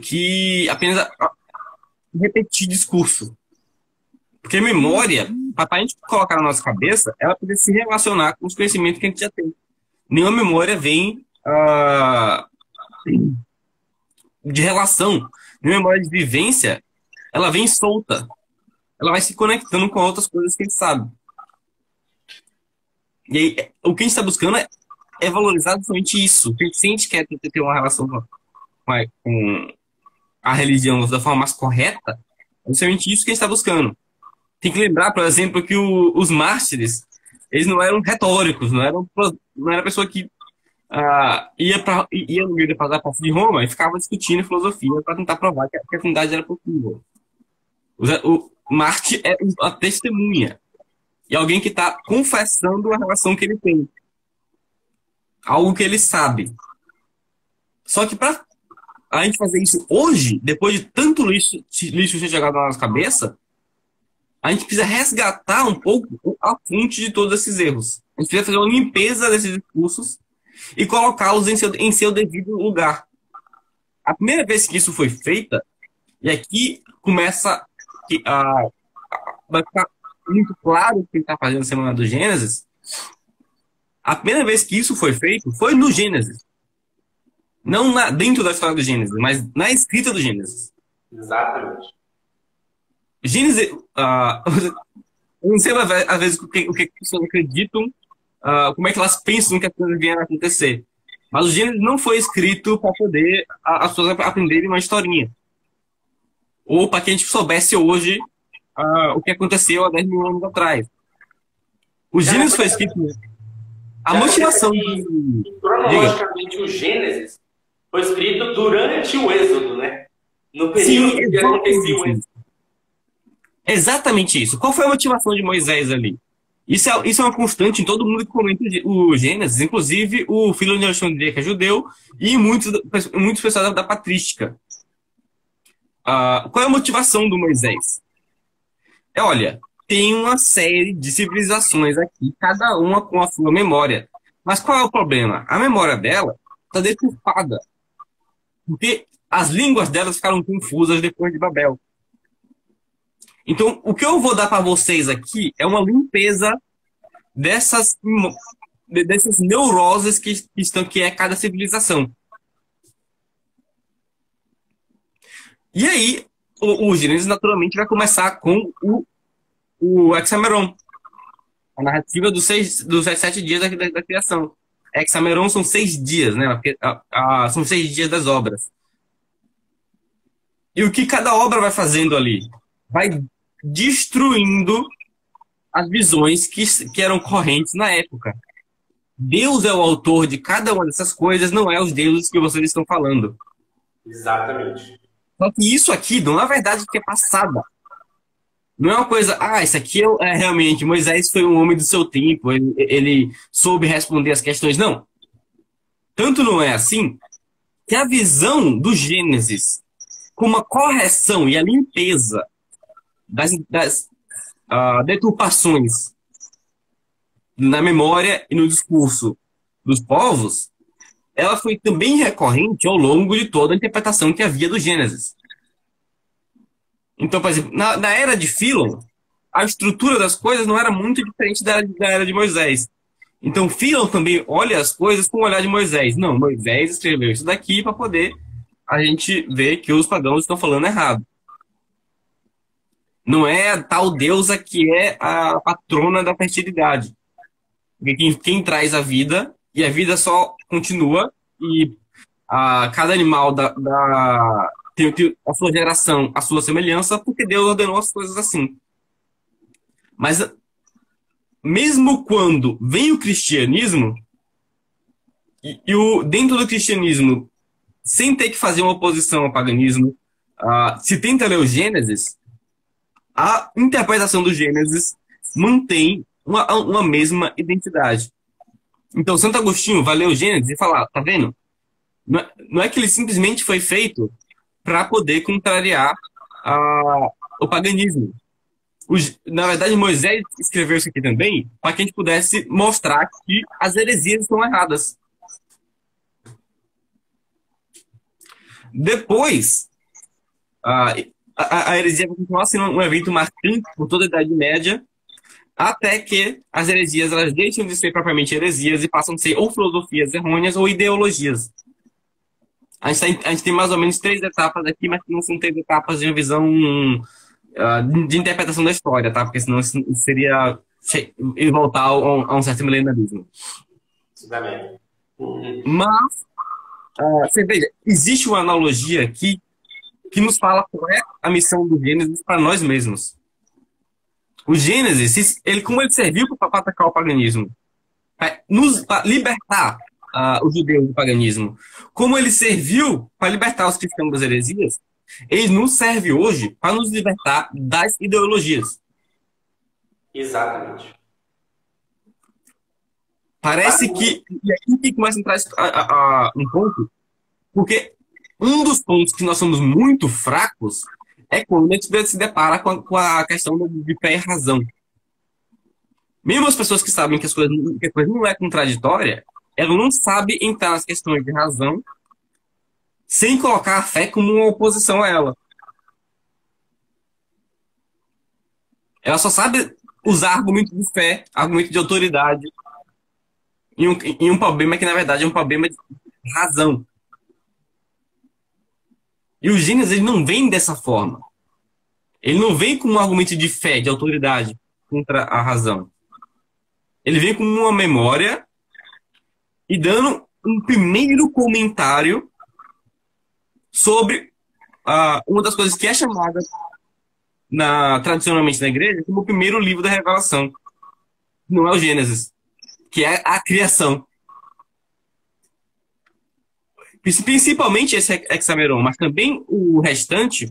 S1: que apenas repetir discurso. Porque a memória, para a gente colocar na nossa cabeça, ela precisa se relacionar com os conhecimentos que a gente já tem. Nenhuma memória vem de relação. Nenhuma memória de vivência, ela vem solta. Ela vai se conectando com outras coisas que a gente sabe. E aí, o que a gente está buscando é valorizar somente isso. Se a gente quer ter uma relação com a religião da forma mais correta, é somente isso que a gente está buscando. Tem que lembrar, por exemplo, que os mártires, eles não eram retóricos, não era pessoa que ia no meio da praça de Roma e ficava discutindo filosofia para tentar provar que a Trindade era possível. O Marte é a testemunha. E alguém que está confessando a relação que ele tem. Algo que ele sabe. Só que para a gente fazer isso hoje, depois de tanto lixo ser jogado na nossa cabeça, a gente precisa resgatar um pouco a fonte de todos esses erros. A gente precisa fazer uma limpeza desses discursos e colocá-los em seu devido lugar. A primeira vez que isso foi feita, e aqui começa vai ficar muito claro o que ele está fazendo na Semana do Gênesis. A primeira vez que isso foi feito foi no Gênesis. Não dentro da história do Gênesis, mas na escrita do Gênesis.
S2: Exatamente.
S1: Gênesis, eu não sei às vezes o que as pessoas acreditam, como é que elas pensam que as coisas vieram a acontecer. Mas o Gênesis não foi escrito para poder as pessoas aprenderem uma historinha. Ou para que a gente soubesse hoje o que aconteceu há 10 mil anos atrás. O Gênesis foi escrito. A motivação
S2: cronologicamente, o Gênesis foi escrito durante o Êxodo, né? No período que aconteceu o Êxodo.
S1: Exatamente isso. Qual foi a motivação de Moisés ali? Isso é uma constante em todo mundo que comenta o Gênesis, inclusive o filho de Alexandria, que é judeu, e muitos pessoas da patrística. Qual é a motivação do Moisés? Olha, tem uma série de civilizações aqui, cada uma com a sua memória. Mas qual é o problema? A memória dela está deturpada. Porque as línguas delas ficaram confusas depois de Babel. Então, o que eu vou dar para vocês aqui é uma limpeza dessas neuroses que é cada civilização. E aí, o Gênesis naturalmente vai começar com o Hexameron, a narrativa dos 7 dias da criação. Hexameron são 6 dias, né? Porque, são 6 dias das obras. E o que cada obra vai fazendo ali? Vai destruindo as visões que eram correntes na época. Deus é o autor de cada uma dessas coisas, não é os deuses que vocês estão falando.
S2: Exatamente.
S1: Só que isso aqui não é verdade que é passada. Não é uma coisa, isso aqui realmente, Moisés foi um homem do seu tempo, ele soube responder as questões. Não. Tanto não é assim que a visão do Gênesis, com uma correção e a limpeza das deturpações na memória e no discurso dos povos, ela foi também recorrente ao longo de toda a interpretação que havia do Gênesis. Então, por exemplo, na era de Fílon, a estrutura das coisas não era muito diferente da era de Moisés. Então, Fílon também olha as coisas com o olhar de Moisés. Não, Moisés escreveu isso daqui para poder a gente ver que os pagãos estão falando errado. Não é a tal deusa que é a patrona da fertilidade. Porque quem traz a vida, e a vida só continua, e cada animal tem a sua geração, a sua semelhança, porque Deus ordenou as coisas assim. Mas, mesmo quando vem o cristianismo, dentro do cristianismo, sem ter que fazer uma oposição ao paganismo, se tenta ler o Gênesis, a interpretação do Gênesis mantém uma mesma identidade. Então, Santo Agostinho vai ler o Gênesis e falar, tá vendo? Não é que ele simplesmente foi feito para poder contrariar o paganismo. Na verdade, Moisés escreveu isso aqui também para que a gente pudesse mostrar que as heresias estão erradas. Depois, a heresia vai continuar sendo um evento marcante por toda a Idade Média, até que as heresias elas deixam de ser propriamente heresias e passam a ser ou filosofias errôneas ou ideologias. A gente tem mais ou menos 3 etapas aqui, mas não são 3 etapas de uma visão de interpretação da história, tá? Porque senão isso seria voltar a um certo milenarismo.
S2: Exatamente.
S1: Mas, você veja, existe uma analogia aqui que nos fala qual é a missão do Gênesis para nós mesmos. O Gênesis, como ele serviu para atacar o paganismo, para libertar os judeus do paganismo, como ele serviu para libertar os cristãos das heresias, ele nos serve hoje para nos libertar das ideologias.
S2: Exatamente.
S1: Parece que... E aqui que começa a entrar um ponto, porque um dos pontos que nós somos muito fracos é quando a gente se depara com a questão de fé e razão. Mesmo as pessoas que sabem que a coisa não é contraditória, elas não sabem entrar nas questões de razão sem colocar a fé como uma oposição a ela. Ela só sabe usar argumento de fé, argumento de autoridade, em um problema que, na verdade, é um problema de razão. E o Gênesis, ele não vem dessa forma. Ele não vem com um argumento de fé, de autoridade contra a razão. Ele vem com uma memória e dando um primeiro comentário sobre uma das coisas que é chamada tradicionalmente na igreja como o primeiro livro da revelação. Não é o Gênesis, que é a criação. Principalmente esse Hexameron, mas também o restante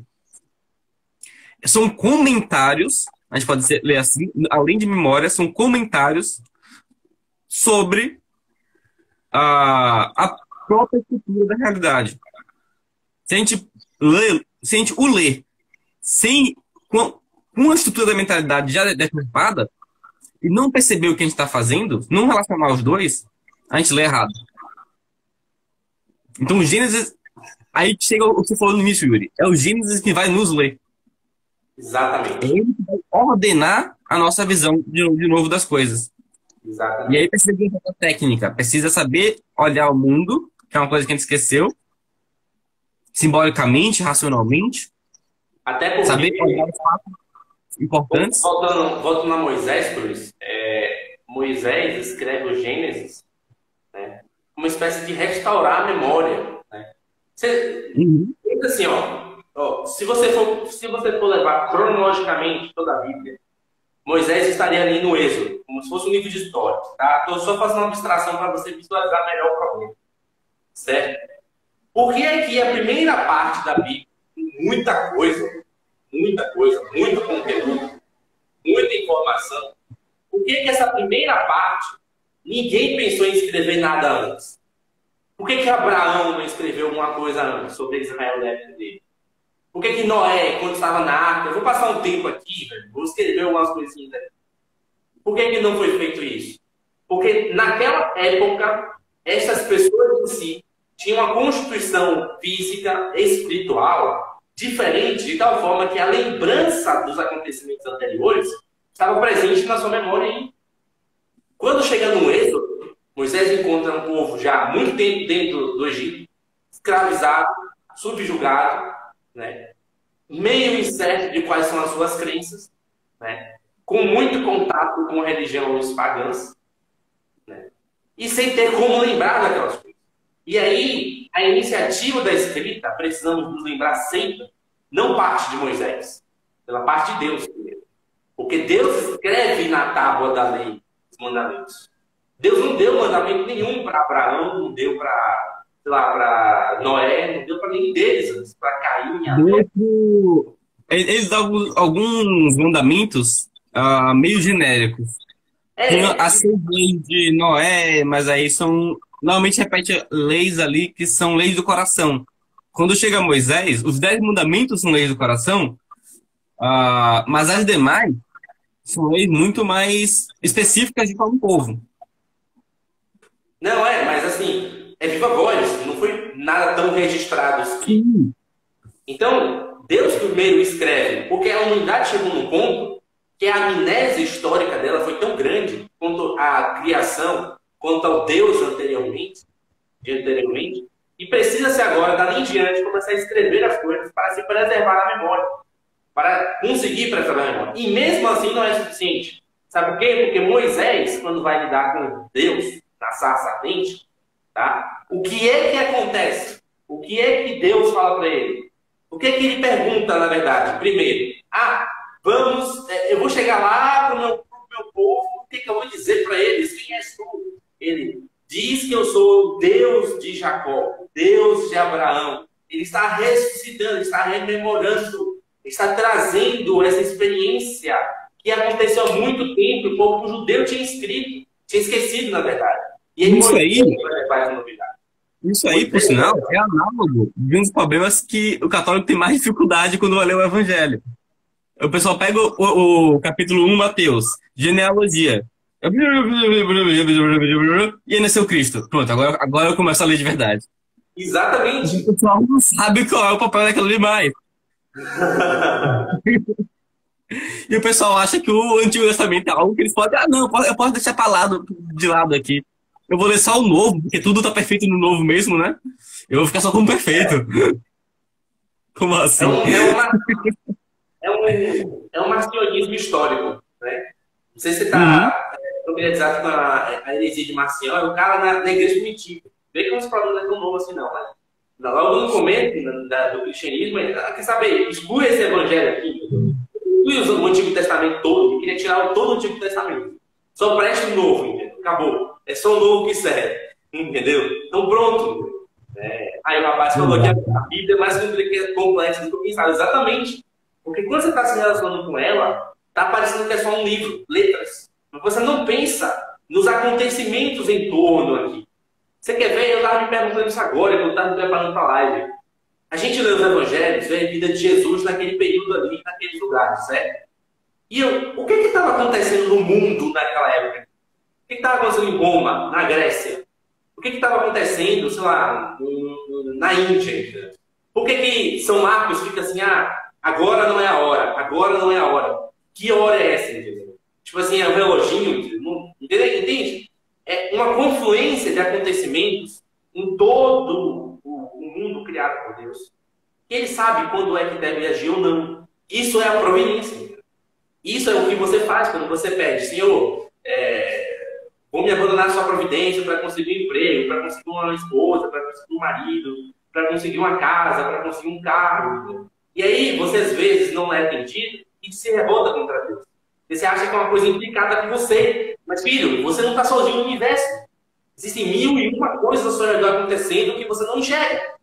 S1: são comentários, a gente pode ler assim, além de memória, são comentários sobre a própria estrutura da realidade. Se a gente o lê com a estrutura da mentalidade já deturpada e não perceber o que a gente está fazendo, não relacionar os dois, a gente lê errado. Então o Gênesis, aí chega o que você falou no início, Yuri, é o Gênesis que vai nos ler.
S2: Exatamente.
S1: É ele que vai ordenar a nossa visão de novo das coisas.
S2: Exatamente.
S1: E aí precisa de uma técnica, precisa saber olhar o mundo, que é uma coisa que a gente esqueceu, simbolicamente, racionalmente.
S2: Até porque...
S1: Saber olhar os fatos importantes.
S2: Voltando a Moisés, Cruz, Moisés escreve o Gênesis, né, uma espécie de restaurar a memória. Né? Assim, se você for levar cronologicamente toda a Bíblia, Moisés estaria ali no Êxodo, como se fosse um livro de história. Tá? Estou só fazendo uma abstração para você visualizar melhor o problema. Certo? Por que é que a primeira parte da Bíblia tem muita coisa, muito conteúdo, muita informação? Por que que essa primeira parte ninguém pensou em escrever nada antes? Por que que Abraão não escreveu alguma coisa antes sobre Israel dele? Por que que Noé, quando estava na arca, eu vou passar um tempo aqui, vou escrever algumas coisinhas aqui. Por que que não foi feito isso? Porque naquela época, essas pessoas em si tinham uma constituição física, espiritual, diferente, de tal forma que a lembrança dos acontecimentos anteriores estava presente na sua memória. E quando chega no Êxodo, Moisés encontra um povo já há muito tempo dentro do Egito, escravizado, subjugado, né? Meio incerto de quais são as suas crenças, né? Com muito contato com a religião dos pagãos, né? E sem ter como lembrar daquelas coisas. E aí, a iniciativa da escrita, precisamos nos lembrar sempre, não parte de Moisés, pela parte de Deus primeiro. Porque Deus escreve na tábua da lei os mandamentos. Deus não deu mandamento nenhum para Abraão, não deu para Noé, não deu para nenhum deles, para Caim.
S1: Eles dão alguns mandamentos meio genéricos. Tem as 6 leis de Noé, mas aí são... Normalmente repete leis ali que são leis do coração. Quando chega Moisés, os 10 mandamentos são leis do coração, mas as demais são leis muito mais específicas de cada povo.
S2: Não, mas assim, é viva voz, não foi nada tão registrado assim. Então, Deus primeiro escreve, porque a humanidade chegou num ponto que a amnésia histórica dela foi tão grande quanto à criação, quanto ao Deus anteriormente, e precisa-se agora, dali em diante, começar a escrever as coisas para se preservar a memória, para conseguir preservar a memória. E mesmo assim não é suficiente. Sabe por quê? Porque Moisés, quando vai lidar com Deus, na sarça ardente, tá? O que é que acontece? O que é que Deus fala para ele? O que é que ele pergunta, na verdade? Primeiro, eu vou chegar lá para o meu povo, o que é que eu vou dizer para eles? Quem és tu? Ele diz que eu sou o Deus de Jacó, Deus de Abraão. Ele está ressuscitando, está rememorando, está trazendo essa experiência que aconteceu há muito tempo, o povo judeu tinha esquecido, na verdade. E ele
S1: isso aí, por sinal, é análogo de um dos problemas que o católico tem mais dificuldade quando vai ler o Evangelho. O pessoal pega o capítulo 1, Mateus, genealogia. E aí nasceu Cristo. Pronto, agora eu começo a ler de verdade.
S2: Exatamente.
S1: O pessoal não sabe qual é o papel daquilo ali mais. E o pessoal acha que o Antigo Testamento é algo que eles podem. Ah, não, eu posso deixar pra lado, de lado aqui. Eu vou ler só o novo, porque tudo tá perfeito no novo mesmo, né? Eu vou ficar só com o perfeito. Como
S2: É
S1: assim?
S2: um, é um marcionismo histórico, né? Não sei se você
S1: Uhum.
S2: está familiarizado com a heresia de Marcião, é o cara na igreja primitiva. Vê que os problemas não é tão novo assim, não. Mas, logo no começo do cristianismo, quer saber, exclui esse evangelho aqui, exclui o Antigo Testamento todo, ele queria tirar todo o Antigo Testamento. Só presta o novo, entendeu? Acabou. É só o novo que serve, entendeu? Então pronto. Aí o rapaz falou que a Bíblia é mais complexa do que eu pensava. Exatamente. Porque quando você está se relacionando com ela, está parecendo que é só um livro, letras. Mas você não pensa nos acontecimentos em torno aqui. Você quer ver? Eu estava me perguntando isso agora, quando eu estava me preparando para a live. A gente lê os evangelhos, vê a vida de Jesus naquele período ali, naqueles lugares, certo? E o que estava acontecendo no mundo naquela época? O que estava acontecendo em Roma, na Grécia? O que estava acontecendo, sei lá, na Índia? Por que São Marcos fica assim, agora não é a hora, agora não é a hora? Que hora é essa, entendeu? Tipo assim, é um reloginho, entende? É uma confluência de acontecimentos em todo o mundo criado por Deus. Ele sabe quando é que deve agir ou não. Isso é a providência. Entendeu? Isso é o que você faz quando você pede, Senhor, vou me abandonar a sua providência para conseguir um emprego, para conseguir uma esposa, para conseguir um marido, para conseguir uma casa, para conseguir um carro. Entendeu? E aí, você às vezes não é atendido e se revolta contra Deus. Você acha que é uma coisa implicada com você. Mas, filho, você não está sozinho no universo. Existem 1001 coisas ao seu redor acontecendo que você não enxerga.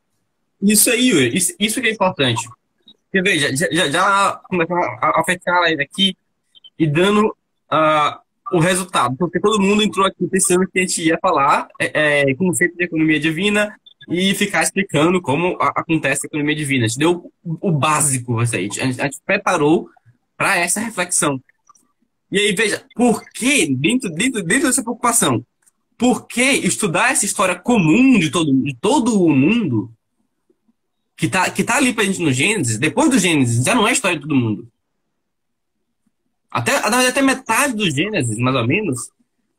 S1: Isso aí, Yuri, isso que é importante. Porque veja, já começando a fechar a live aqui e dando o resultado. Porque todo mundo entrou aqui pensando que a gente ia falar conceito de economia divina e ficar explicando como acontece a economia divina. A gente deu o básico, a gente preparou para essa reflexão. E aí, veja, por que, dentro dessa preocupação, por que estudar essa história comum de todo o mundo, que tá ali pra gente no Gênesis, depois do Gênesis, já não é a história de todo mundo. Até metade do Gênesis, mais ou menos,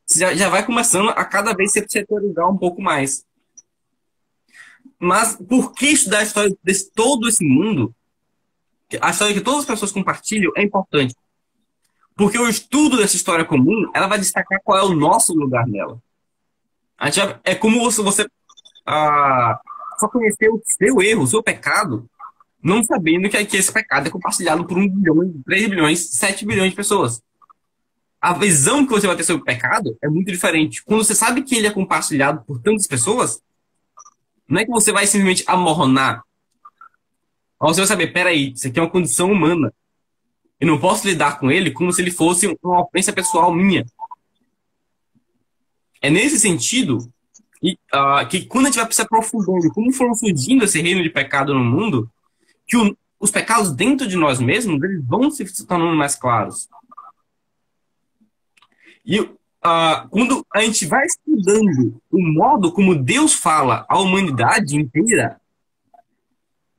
S1: já vai começando a cada vez se setorizar um pouco mais. Mas por que estudar a história de todo esse mundo? A história que todas as pessoas compartilham é importante. Porque o estudo dessa história comum, ela vai destacar qual é o nosso lugar nela. É como você só conhecer o seu erro, o seu pecado, não sabendo que esse pecado é compartilhado por 1 bilhão, 3 bilhões, 7 bilhões de pessoas. A visão que você vai ter sobre o pecado é muito diferente. Quando você sabe que ele é compartilhado por tantas pessoas, não é que você vai simplesmente amornar. Você vai saber, peraí, isso aqui é uma condição humana. Eu não posso lidar com ele como se ele fosse uma ofensa pessoal minha. É nesse sentido que quando a gente vai se aprofundando, como foram surgindo esse reino de pecado no mundo, que os pecados dentro de nós mesmos, eles vão se tornando mais claros. E quando a gente vai estudando o modo como Deus fala à humanidade inteira,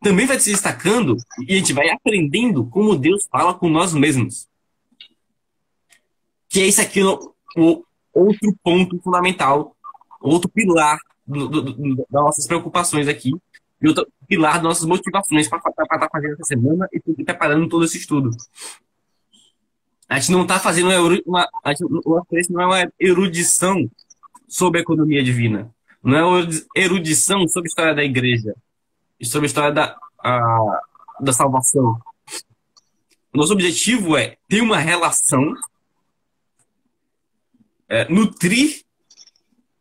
S1: também vai se destacando e a gente vai aprendendo como Deus fala com nós mesmos. Que é isso aqui, o outro ponto fundamental, outro pilar das nossas preocupações aqui, e outro pilar das nossas motivações para estar fazendo essa semana e preparando todo esse estudo. A gente não está fazendo não é uma erudição sobre a economia divina. Não é uma erudição sobre a história da igreja. Sobre a história da salvação. O nosso objetivo é ter uma relação, nutrir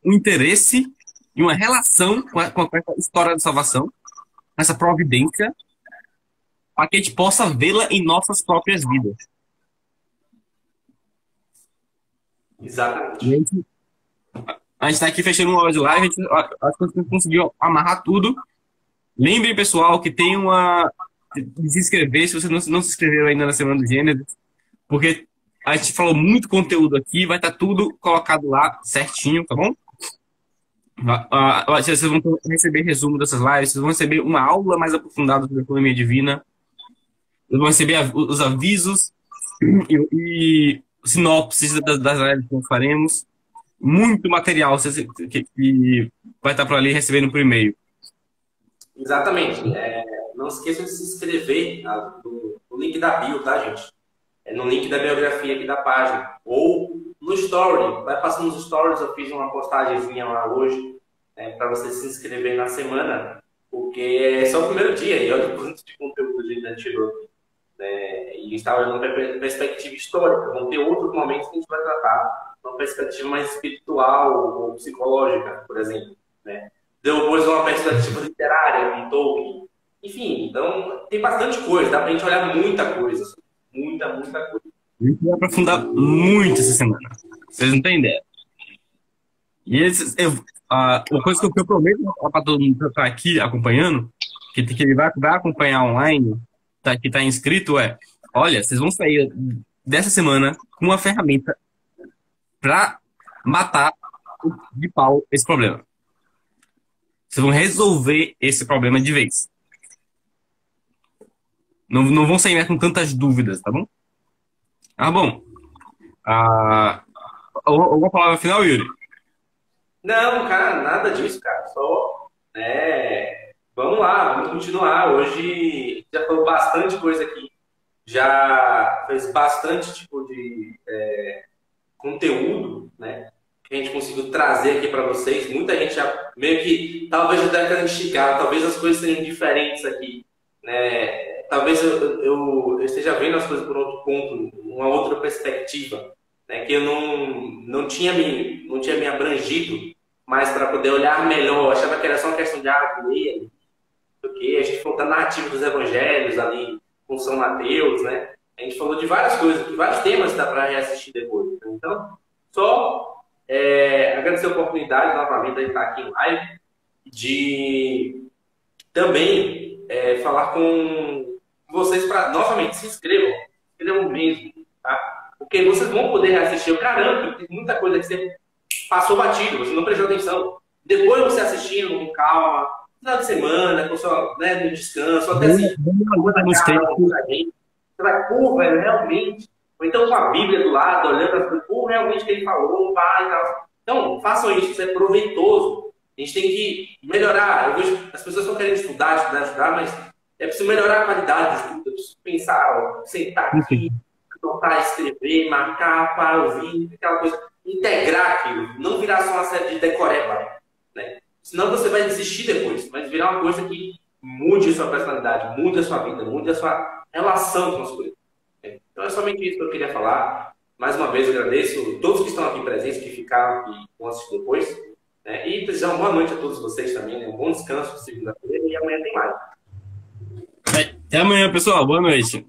S1: um interesse e uma relação com essa história da salvação, com essa providência, para que a gente possa vê-la em nossas próprias vidas.
S2: Exatamente.
S1: A gente está aqui fechando uma hora de live, acho que a gente conseguiu amarrar tudo. Lembrem, pessoal, que tem de se inscrever, se você não se inscreveu ainda na Semana do Gênesis, porque a gente falou muito conteúdo aqui, vai estar tudo colocado lá certinho, tá bom? Vocês vão receber resumo dessas lives, vocês vão receber uma aula mais aprofundada sobre a economia divina, vocês vão receber os avisos e sinopses das lives que nós faremos. Muito material que vai estar por ali recebendo por e-mail.
S2: Exatamente. Não esqueçam de se inscrever no link da bio, tá, gente? No link da biografia aqui da página. Ou no story. Vai passando nos stories, eu fiz uma postagemzinha lá hoje, para você se inscrever na semana, porque é só o primeiro dia e olha o quanto de conteúdo a gente tirou. E a gente está olhando para perspectiva histórica. Vão ter outros momentos que a gente vai tratar uma perspectiva mais espiritual ou psicológica, por exemplo. Depois uma perspectiva literária, com Tolkien. Enfim, então tem bastante coisa. Dá para a gente olhar muita coisa. Muita coisa.
S1: A gente vai aprofundar muito essa semana. Vocês não têm ideia. E uma coisa que eu prometo para todo mundo que está aqui acompanhando, que ele vai acompanhar online, que está inscrito, olha, vocês vão sair dessa semana com uma ferramenta para matar de pau esse problema. Vocês vão resolver esse problema de vez. Não vão sair mais com tantas dúvidas, tá bom? Bom. Alguma palavra final, Yuri?
S2: Não, cara, nada disso, cara. Só, vamos lá, vamos continuar. Hoje já falou bastante coisa aqui. Já fez bastante tipo de conteúdo, que a gente conseguiu trazer aqui para vocês. Muita gente já meio que, talvez já está querendo esticar, talvez as coisas sejam diferentes aqui, Talvez eu esteja vendo as coisas por outro ponto, uma outra perspectiva, que eu não tinha me abrangido mais para poder olhar melhor. Eu achava que era só uma questão de ler, porque a gente falou da narrativa dos evangelhos ali com São Mateus, A gente falou de várias coisas, de vários temas que dá para reassistir depois. Então, só agradecer a oportunidade novamente de estar aqui em live, de também falar com vocês para, novamente, se inscrevam mesmo, tá? Porque vocês vão poder reassistir. Eu garanto que tem muita coisa que você passou batido, você não prestou atenção. Depois você assistindo com calma, final de semana, com sua, no descanso, até assim, você vai, pô, velho, realmente. Ou então com a Bíblia do lado, olhando as coisas, pô, realmente o que ele falou, vai e tal. Então, façam isso, isso é proveitoso. A gente tem que melhorar. Eu vejo as pessoas estão querendo estudar, mas é preciso melhorar a qualidade do estudo. É preciso pensar, sentar aqui, anotar, escrever, marcar, para ouvir, aquela coisa, integrar aquilo, não virar só uma série de decoreba, Senão você vai desistir depois, mas virar uma coisa que mude a sua personalidade, mude a sua vida, mude a sua relação com as coisas. Então é somente isso que eu queria falar. Mais uma vez eu agradeço todos que estão aqui presentes, que ficaram e vão assistir depois. E desejar uma boa noite a todos vocês também, um bom descanso segunda-feira e amanhã tem mais.
S1: Até amanhã, pessoal. Boa noite.